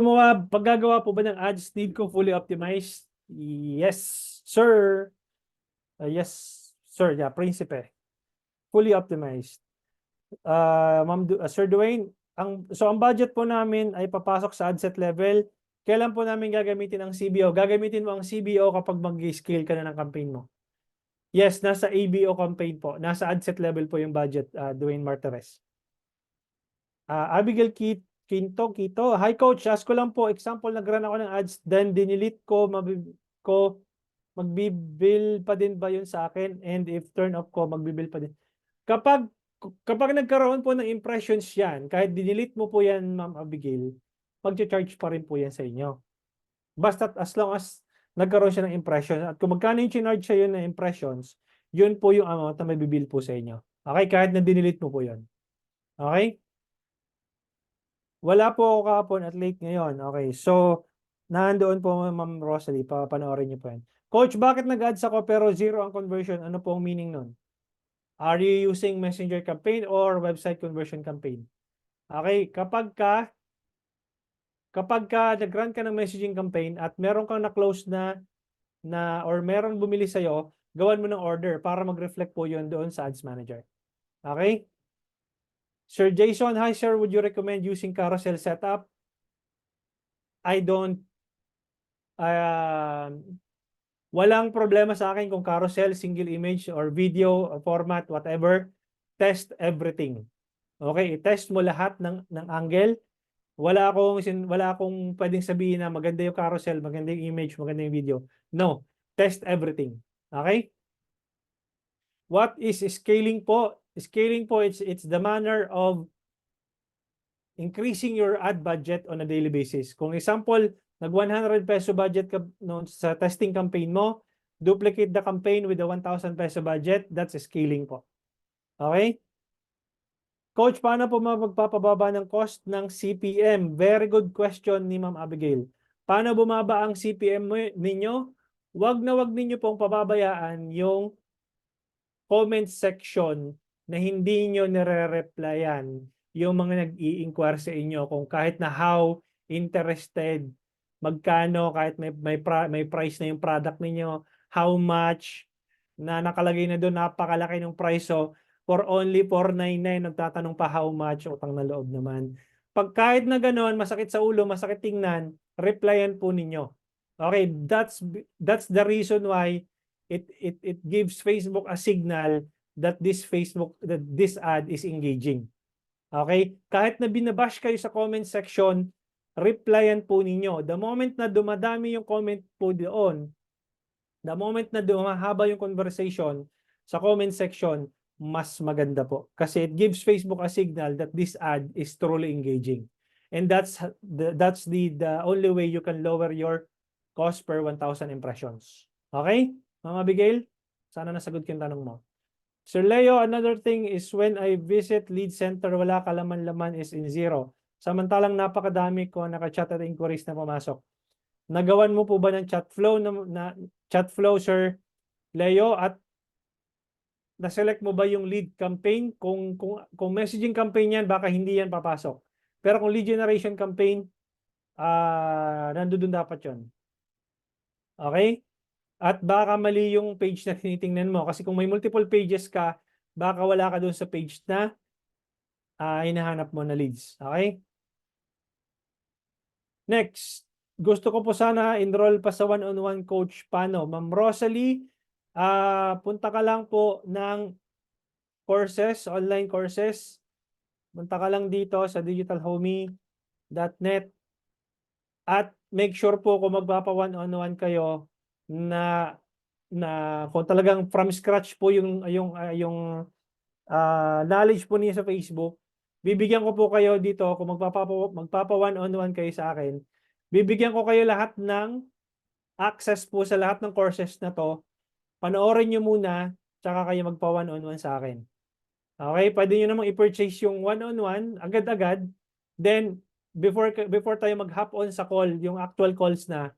gagawa po ba ng ads, need ko fully optimized? Yes, sir. Yes, sir. Yeah, Prinsipe. Fully optimized. Sir Dwayne, ang budget po namin ay papasok sa ad set level. Kailan po namin gagamitin ang CBO? Gagamitin mo ang CBO kapag mag-scale ka na ng campaign mo. Yes, nasa ABO campaign po. Nasa ad set level po yung budget, Dwayne Martirez. Abigail Kito. Hi coach, ask ko lang po, example, nag-run ako ng ads, then dinilit ko, magbibill pa din ba yun sa akin? And if turn off ko, magbibill pa din. Kapag nagkaroon po ng impressions yan, kahit dinilit mo po yan, Ma'am Abigail, mag-charge pa rin po yan sa inyo. Basta as long as nagkaroon siya ng impression, at kung magkano yung charge sa yun na impressions, yun po yung amount na may bibill po sa inyo. Okay, kahit na dinilit mo po yun. Okay? Wala po ako kahapon at late ngayon. Okay, so nandoon po Ma'am Rosalie, papanoorin niyo po yan. Coach, bakit nag-ads ako pero zero ang conversion? Ano po ang meaning nun? Are you using messenger campaign or website conversion campaign? Okay, kapag ka nag-run ka ng messaging campaign at meron kang na-close or meron bumili sa'yo, gawan mo ng order para mag-reflect po yun doon sa Ads Manager. Okay? Sir Jason, hi sir, would you recommend using carousel setup? Walang problema sa akin kung carousel, single image, or video, or format, whatever. Test everything. Okay, i-test mo lahat ng angle. Wala akong pwedeng sabihin na maganda yung carousel, maganda yung image, maganda yung video. No, test everything. Okay? What is scaling po? Scaling po, it's the manner of increasing your ad budget on a daily basis. Kung example, nag 100 peso budget ka sa testing campaign mo, duplicate the campaign with the 1,000 peso budget, that's scaling po. Okay? Coach, paano po magpapababa ng cost ng CPM? Very good question ni Ma'am Abigail. Paano bumaba ang CPM ninyo? Wag na wag ninyo pong pababayaan yung comment section na hindi nyo nire-replyan yung mga nag-i-inquire sa inyo kung kahit na how interested, magkano, kahit may price na yung product ninyo, how much, na nakalagay na doon, napakalaki ng price. So, for only $499, nagtatanong pa how much, utang na loob naman. Pag kahit na gano'n, masakit sa ulo, masakit tingnan, replyan po ninyo. Okay, that's the reason why it gives Facebook a signal that this ad is engaging. Okay? Kahit na binabash kayo sa comment section, replyan po ninyo. The moment na dumadami yung comment po doon, the moment na dumahaba yung conversation sa comment section, mas maganda po. Kasi it gives Facebook a signal that this ad is truly engaging. And that's the only way you can lower your cost per 1,000 impressions. Okay? Ma'am Abigail, sana nasagot ko yung tanong mo. Sir Leo, another thing is when I visit lead center, wala kalaman-laman is in zero. Samantalang napakadami ko naka-chat at inquiries na pumasok. Nagawan mo po ba ng chat flow, Sir Leo? At na-select mo ba yung lead campaign? Kung messaging campaign yan, baka hindi yan papasok. Pero kung lead generation campaign, nandun dapat yun. Okay? At baka mali yung page na tinitingnan mo. Kasi kung may multiple pages ka, baka wala ka doon sa page na hinahanap mo na leads. Okay? Next, gusto ko po sana enroll pa sa one-on-one coach. Paano? Ma'am Rosalie, punta ka lang po ng courses, online courses. Punta ka lang dito sa digitalhomie.net at make sure po kung magpapa one-on-one kayo na kung talagang from scratch po yung knowledge po niya sa Facebook, bibigyan ko po kayo dito kung magpapa one-on-one kayo sa akin. Bibigyan ko kayo lahat ng access po sa lahat ng courses na to. Panoorin nyo muna, tsaka kayo magpa one-on-one sa akin. Okay, pwede nyo namang i-purchase yung one-on-one agad-agad. Then, before tayo mag-hop on sa call, yung actual calls na,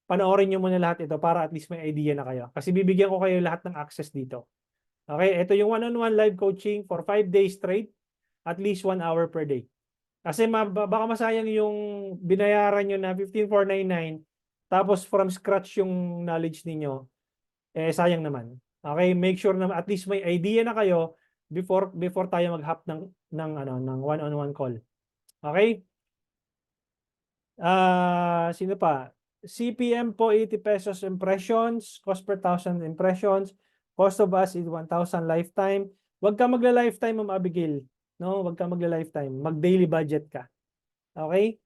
panoorin nyo muna lahat ito para at least may idea na kayo. Kasi bibigyan ko kayo lahat ng access dito. Okay, ito yung one-on-one live coaching for 5 days straight, at least 1 hour per day. Kasi baka masayang yung binayaran nyo na 15,499, tapos from scratch yung knowledge ninyo, sayang naman. Okay, make sure na at least may idea na kayo before tayo mag-hop ng one-on-one call. Okay? Sino pa? CPM po 80 pesos impressions, cost per 1,000 impressions. Cost of us is 1,000 lifetime. Huwag ka magla-lifetime, Ma'am Abigail. No, huwag ka magla-lifetime. Mag-daily budget ka. Okay?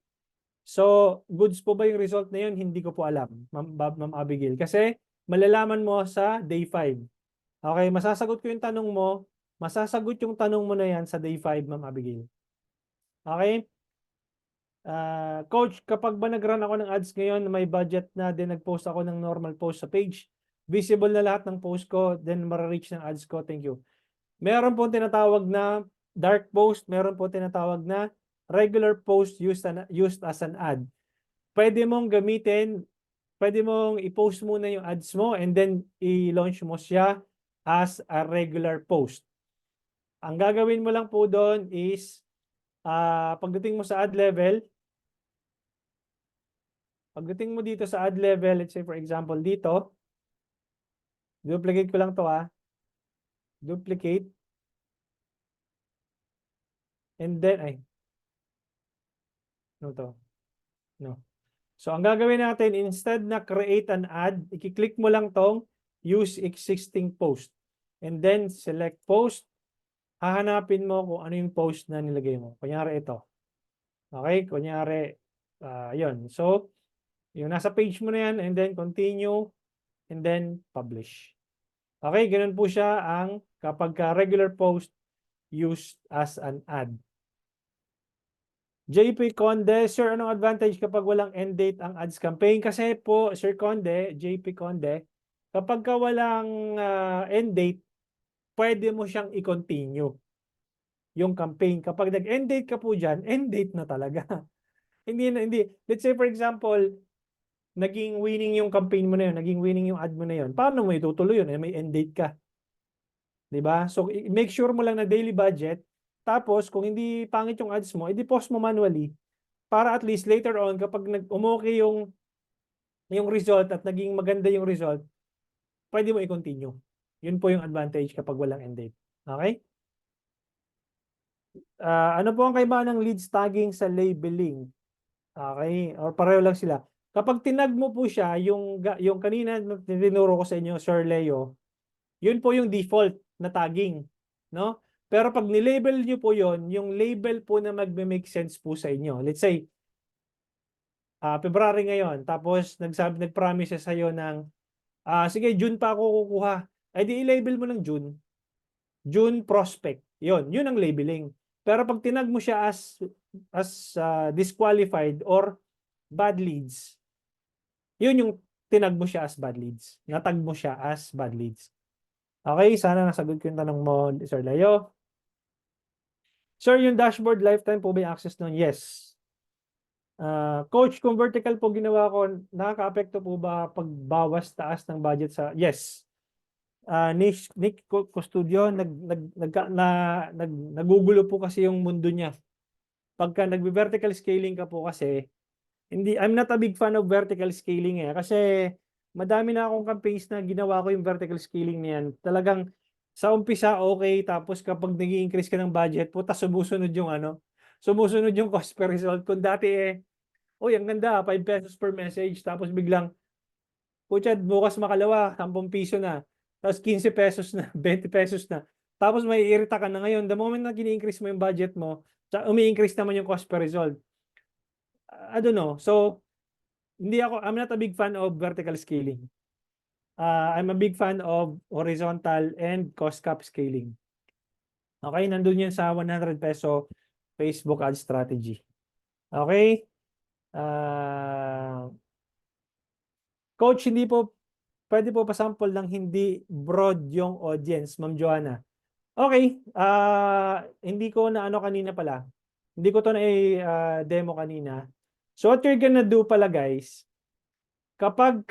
So, goods po ba yung result na yun? Hindi ko po alam, Ma'am Abigail. Kasi malalaman mo sa day 5. Okay, masasagot ko yung tanong mo. Masasagot yung tanong mo na yan sa day 5, Ma'am Abigail. Okay? Coach, kapag ba nag-run ako ng ads ngayon, may budget na, then nag-post ako ng normal post sa page, visible na lahat ng post ko, then mara-reach ng ads ko. Thank you. Meron po tinatawag na dark post, meron po tinatawag na regular post used as an ad. Pwede mong gamitin, pwede mong i-post muna yung ads mo and then i-launch mo siya as a regular post. Ang gagawin mo lang po doon is pagdating mo sa ad level, pagdating mo dito sa ad level, let's say for example dito, duplicate ko lang to duplicate. And then, no to. No. So, ang gagawin natin, instead na create an ad, i-click mo lang tong use existing post. And then, select post. Hahanapin mo kung ano yung post na nilagay mo. Kunyari ito. Okay? Kunyari, yun. So, yung nasa page mo na yan, and then continue, and then publish. Okay? Ganun po siya ang kapag regular post used as an ad. JP Conde, sir, anong advantage kapag walang end date ang ads campaign? Kasi po, Sir Conde, JP Conde, kapag ka walang end date, pwede mo siyang i-continue yung campaign. Kapag nag-end date ka po dyan, end date na talaga. Hindi. Let's say for example, naging winning yung campaign mo na yun, naging winning yung ad mo na yun. Paano mo itutuloy yun? May end date ka. Diba? So, make sure mo lang na daily budget. Tapos, kung hindi pangit yung ads mo, i-post mo manually para at least later on, kapag umokay yung result at naging maganda yung result, pwede mo i-continue. Yun po yung advantage kapag walang end date. Okay? Ano po ang kaibahan ng leads tagging sa labeling? Okay? Or pareho lang sila. Kapag tinag mo po siya, yung kanina tinuro ko sa inyo, Sir Leo, yun po yung default na tagging. No? Pero pag nilabel nyo po yon, yung label po na magme-make sense po sa inyo. Let's say, February ngayon, tapos nag-promise sa iyo ng, sige, June pa ako kukuha. Ay di i-label mo ng June. June prospect. Yun ang labeling. Pero pag tinag mo siya as disqualified or bad leads, yun yung tinag mo siya as bad leads. Natag mo siya as bad leads. Okay, sana nasagot ko yung tanong mo, Sir Leo. Sir, yung dashboard lifetime po ba yung access nun? Yes. Coach, kung vertical po ginawa ko, nakaka-apekto po ba pagbawas taas ng budget sa... Yes. Nick Custodio, nagugulo po kasi yung mundo niya. Pagka nag-vertical scaling ka po kasi, I'm not a big fan of vertical scaling kasi madami na akong campaigns na ginawa ko yung vertical scaling niyan. Talagang Sa umpisa, okay. Tapos kapag nag-i-increase ka ng budget, puta, sumusunod yung ano, sumusunod yung cost per result. Kung dati uy, ang ganda, 5 pesos per message. Tapos biglang, putya, bukas makalawa, 10 piso na. Tapos 15 pesos na, 20 pesos na. Tapos may irita ka na ngayon. The moment na gini-increase mo yung budget mo, umi-increase naman yung cost per result. I don't know. So, I'm not a big fan of vertical scaling. I'm a big fan of horizontal and cost cap scaling. Okay, nandun yan sa 100 peso Facebook ad strategy. Okay? Coach, pwede po pa-sample ng hindi broad yung audience, Ma'am Joanna. Okay, hindi ko na ano kanina pala. Hindi ko to na demo kanina. So what you're gonna do pala guys, kapag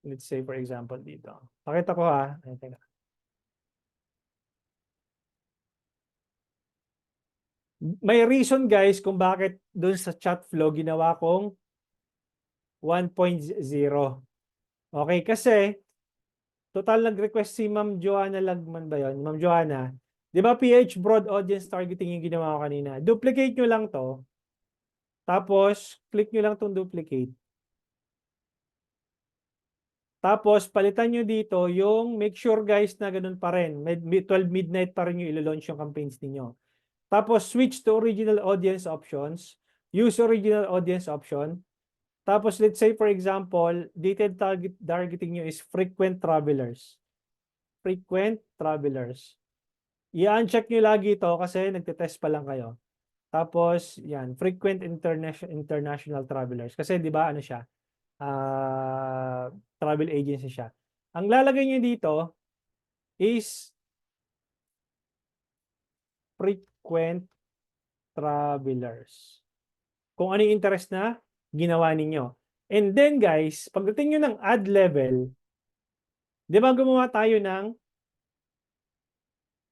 let's say for example dito. Pakita ko ha. May reason guys kung bakit doon sa chat flow ginawa kong 1.0. Okay, kasi total nag-request si Ma'am Joanna Lagman ba yun? Ma'am Joanna, di ba PH broad audience targeting yung ginawa ko kanina? Duplicate nyo lang to. Tapos, click nyo lang tong duplicate. Tapos, palitan nyo dito yung make sure guys na ganun pa rin. 12 midnight pa rin yung ilo-launch yung campaigns ninyo. Tapos, switch to original audience options. Use original audience option. Tapos, let's say for example, dated targeting nyo is frequent travelers. Frequent travelers. I-uncheck nyo lagi ito kasi nagte-test pa lang kayo. Tapos, yan, frequent international travelers. Kasi, di ba, ano siya? Travel agency siya. Ang lalagay nyo dito is frequent travelers. Kung ano yung interest na ginawa ninyo. And then, guys, pagdating nyo ng ad level, di ba gumawa tayo ng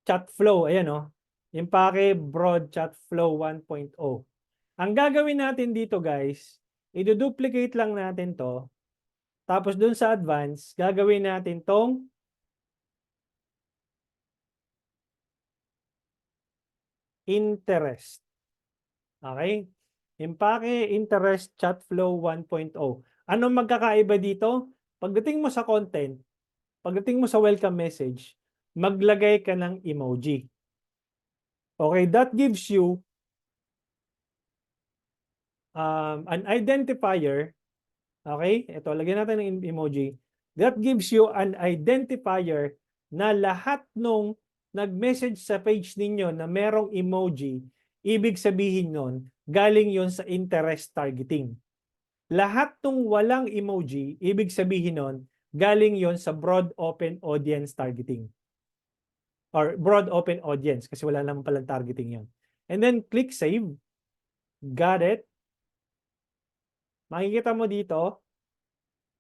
chat flow? Ayan, oh. Impake broad chat flow 1.0. Ang gagawin natin dito guys, i-duplicate lang natin to. Tapos dun sa advance, gagawin natin tong interest. Okay? Impake interest chat flow 1.0. Anong magkakaiba dito? Pagdating mo sa content, pagdating mo sa welcome message, maglagay ka ng emoji. Okay, that gives you an identifier. Okay, ito, lagyan natin ng emoji. That gives you an identifier na lahat nung nag-message sa page ninyo na merong emoji, ibig sabihin nun, galing yon sa interest targeting. Lahat nung walang emoji, ibig sabihin nun, galing yon sa broad open audience targeting. Or broad open audience kasi wala naman palang targeting yon. And then click save. Got it? Makikita mo dito,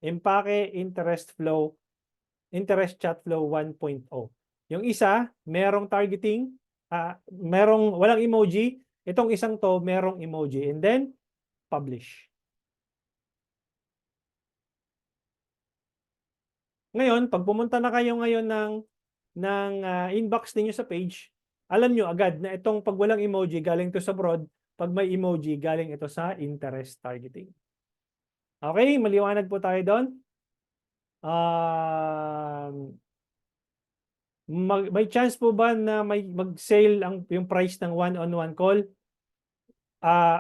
Impake interest chat flow 1.0. Yung isa, merong targeting, walang emoji. Itong isang to, merong emoji. And then, publish. Ngayon, pag pumunta na kayo ngayon ng inbox ninyo sa page, alam nyo agad na itong pag walang emoji, galing to sa broad. Pag may emoji, galing ito sa interest targeting. Okay, maliwanag po tayo doon. May chance po ba na mag-sale yung price ng one-on-one call?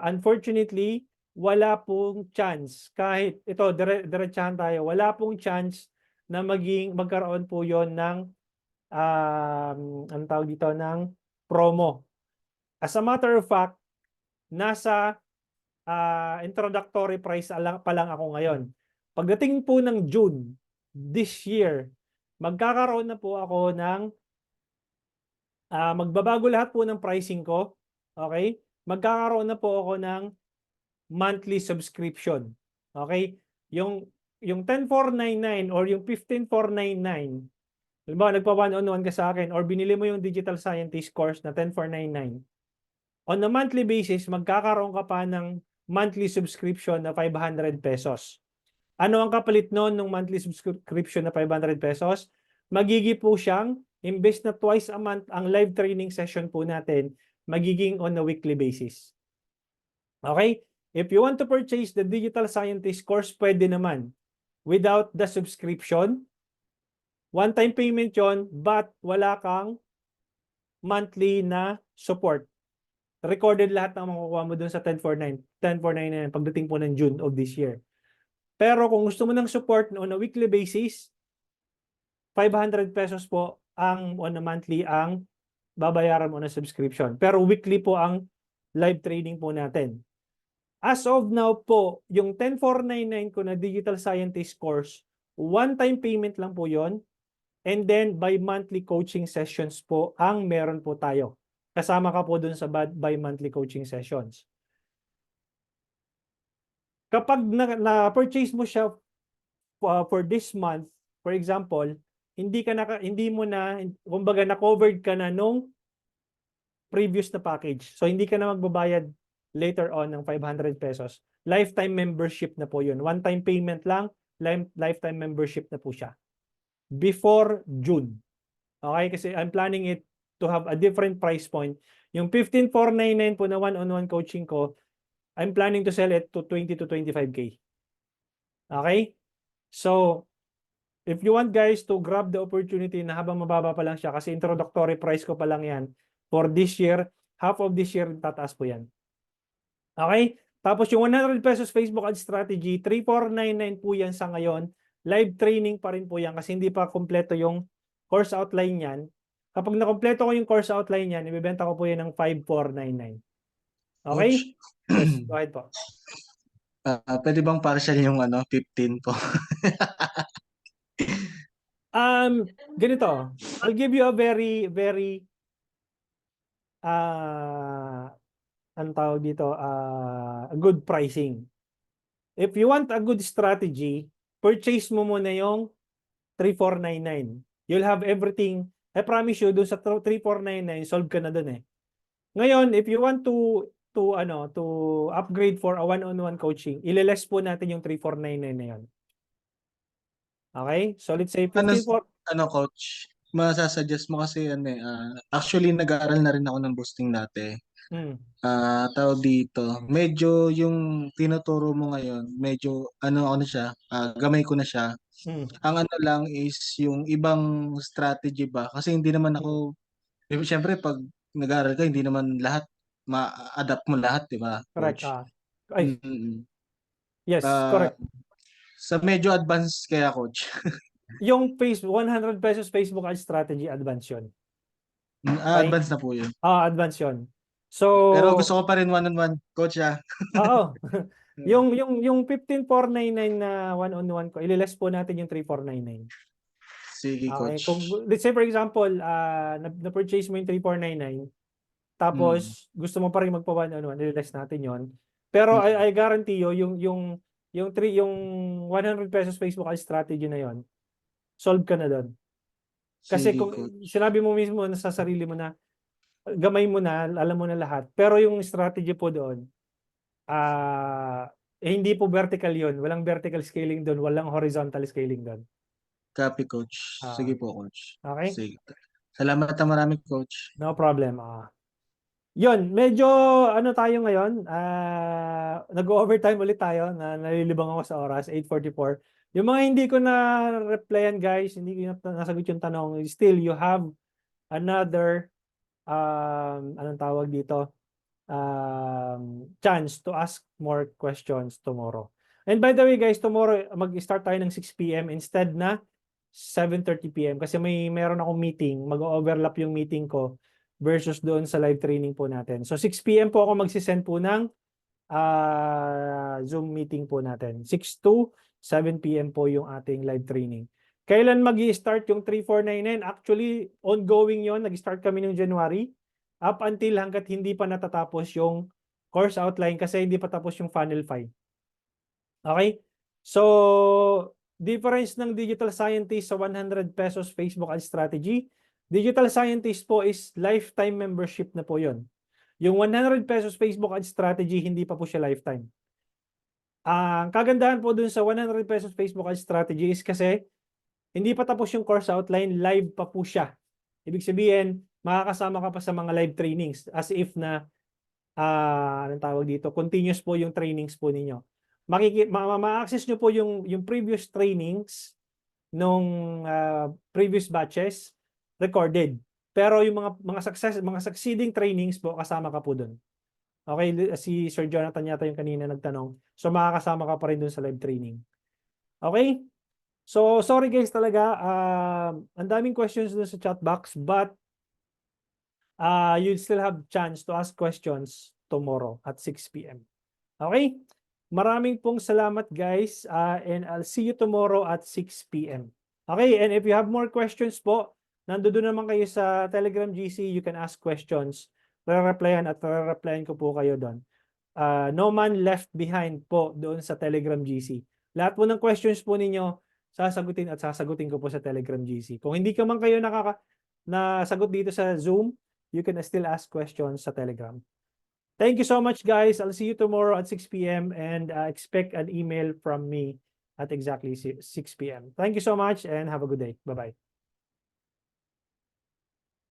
Unfortunately, wala pong chance. Kahit ito, diretsahan tayo, wala pong chance na magkaroon po yon ng ang tawag dito ng promo. As a matter of fact, nasa introductory price pa lang ako ngayon. Pagdating po ng June this year, magkakaroon na po ako ng magbabago lahat po ng pricing ko. Okay? Magkakaroon na po ako ng monthly subscription. Okay? Yung 10,499 or yung 15,499, halimbawa nagpa one-on-one ka sa akin or binili mo yung Digital Scientist course na 10,499, on a monthly basis, magkakaroon ka pa ng monthly subscription na 500 pesos. Ano ang kapalit noon ng monthly subscription na 500 pesos? Magiging po siyang, imbes na twice a month ang live training session po natin, magiging on a weekly basis. Okay? If you want to purchase the Digital Scientist course, pwede naman. Without the subscription, one-time payment yon, but wala kang monthly na support. Recorded lahat ng makukuha mo dun sa 1049 pagdating po ng June of this year. Pero kung gusto mo ng support on a weekly basis, 500 pesos po ang on a monthly ang babayaran mo na subscription. Pero weekly po ang live training po natin. As of now po, yung 10499 ko na Digital Scientist course, one-time payment lang po yon. And then by monthly coaching sessions po ang meron po tayo. Kasama ka po dun sa by monthly coaching sessions. Kapag na-purchase mo siya for this month, for example, hindi mo na, kumbaga na-covered ka na nung previous na package. So hindi ka na magbabayad later on ng 500 pesos. Lifetime membership na po yun. One-time payment lang, lifetime membership na po siya. Before June. Okay? Kasi I'm planning it to have a different price point. Yung 15,499 po na one-on-one coaching ko, I'm planning to sell it to 20 to 25K. Okay? So, if you want guys to grab the opportunity na habang mababa pa lang siya, kasi introductory price ko pa lang yan, for this year, half of this year, tataas po yan. Okay? Tapos yung 100 pesos Facebook ad strategy, 3,499 po yan sa ngayon. Live training pa rin po yan kasi hindi pa kompleto yung course outline yan. Kapag nakompleto ko yung course outline yan, ibibenta ko po yan ng 5,499. Okay? Yes, go ahead po. Pwede bang partial yung 15 po? Ganito. I'll give you a very anong tawag dito, a good pricing. If you want a good strategy, purchase mo muna yung 3,499. You'll have everything. I promise you, dun sa 3,499, solve ka na dun eh. Ngayon, if you want to upgrade for a one-on-one coaching, ililess po natin yung 3,499 na yun. Okay? So let's say 54. Coach, masasuggest mo kasi actually nag-aaral na rin ako ng boosting dati. Tawag dito, medyo yung tinuturo mo ngayon, medyo siya, gamay ko na siya. Ang lang is yung ibang strategy ba? Kasi hindi naman ako, siyempre pag nag-aaral ka, hindi naman lahat ma-adapt mo lahat, di ba? Correct. Coach? Yes, correct. Sa medyo advanced kaya, Coach. Yung 100 pesos Facebook ad strategy, advance yun. Advance na po yun. Advance yun. So, pero gusto ko pa rin one-on-one, Coach, Oo. yung 15,499 na one-on-one ko, ililess po natin yung 3,499. Sige, Okay. Coach. Kung, let's say for example, na-purchase mo yung 3,499, tapos gusto mo pa rin magpa one-on-one, ililess natin yon. Pero I guarantee you, yung 100 pesos Facebook ad strategy na yon, solve ka na doon. Kasi Sige, kung Coach. sinabi mo mismo sa sarili mo na, gamay mo na, alam mo na lahat. Pero yung strategy po doon, hindi po vertical yun. Walang vertical scaling doon. Walang horizontal scaling doon. Copy, Coach. Sige po, Coach. Okay? Sige. Salamat na marami, Coach. No problem. Yun, medyo tayo ngayon. Nag-overtime ulit tayo. Nalilibang ako sa oras, 8:44. Yung mga hindi ko na-replyan, guys, hindi ko nasagot yung tanong, still you have another anong tawag dito? Chance to ask more questions tomorrow. And by the way guys, tomorrow mag-start tayo ng 6 PM instead na 7:30 PM kasi meron akong meeting, mag-overlap yung meeting ko versus doon sa live training po natin. So 6 PM po ako magsisend po ng Zoom meeting po natin. 6 to 7 PM po yung ating live training. Kailan mag-i-start yung 3,499? Actually, ongoing yon. Nag-start kami ng January up until hanggat hindi pa natatapos yung course outline kasi hindi pa tapos yung funnel 5. Okay? So, difference ng Digital Scientist sa 100 pesos Facebook ad strategy. Digital Scientist po is lifetime membership na po yon. Yung 100 pesos Facebook ad strategy, hindi pa po siya lifetime. Ang kagandahan po dun sa 100 pesos Facebook Ads strategy is kasi hindi pa tapos yung course outline, live pa po siya. Ibig sabihin, makakasama ka pa sa mga live trainings as if na anong tawag dito, continuous po yung trainings po ninyo. Ma-access nyo po yung previous trainings nung previous batches recorded. Pero yung mga succeeding trainings po kasama ka po doon. Okay, si Sir Jonathan yata yung kanina nagtanong. So makakasama ka pa rin doon sa live training. Okay? So sorry guys talaga, ang daming questions doon sa chat box, but you still have chance to ask questions tomorrow at 6 p.m. Okay? Maraming pong salamat guys, and I'll see you tomorrow at 6 p.m. Okay, and if you have more questions po, nandoon naman kayo sa Telegram GC, you can ask questions. Re-replyan ko po kayo doon. No man left behind po doon sa Telegram GC. Lahat po ng questions po ninyo, sasagutin ko po sa Telegram GC. Kung hindi ka man kayo nasagot dito sa Zoom, you can still ask questions sa Telegram. Thank you so much guys. I'll see you tomorrow at 6 p.m. and expect an email from me at exactly 6 p.m. Thank you so much and have a good day. Bye-bye.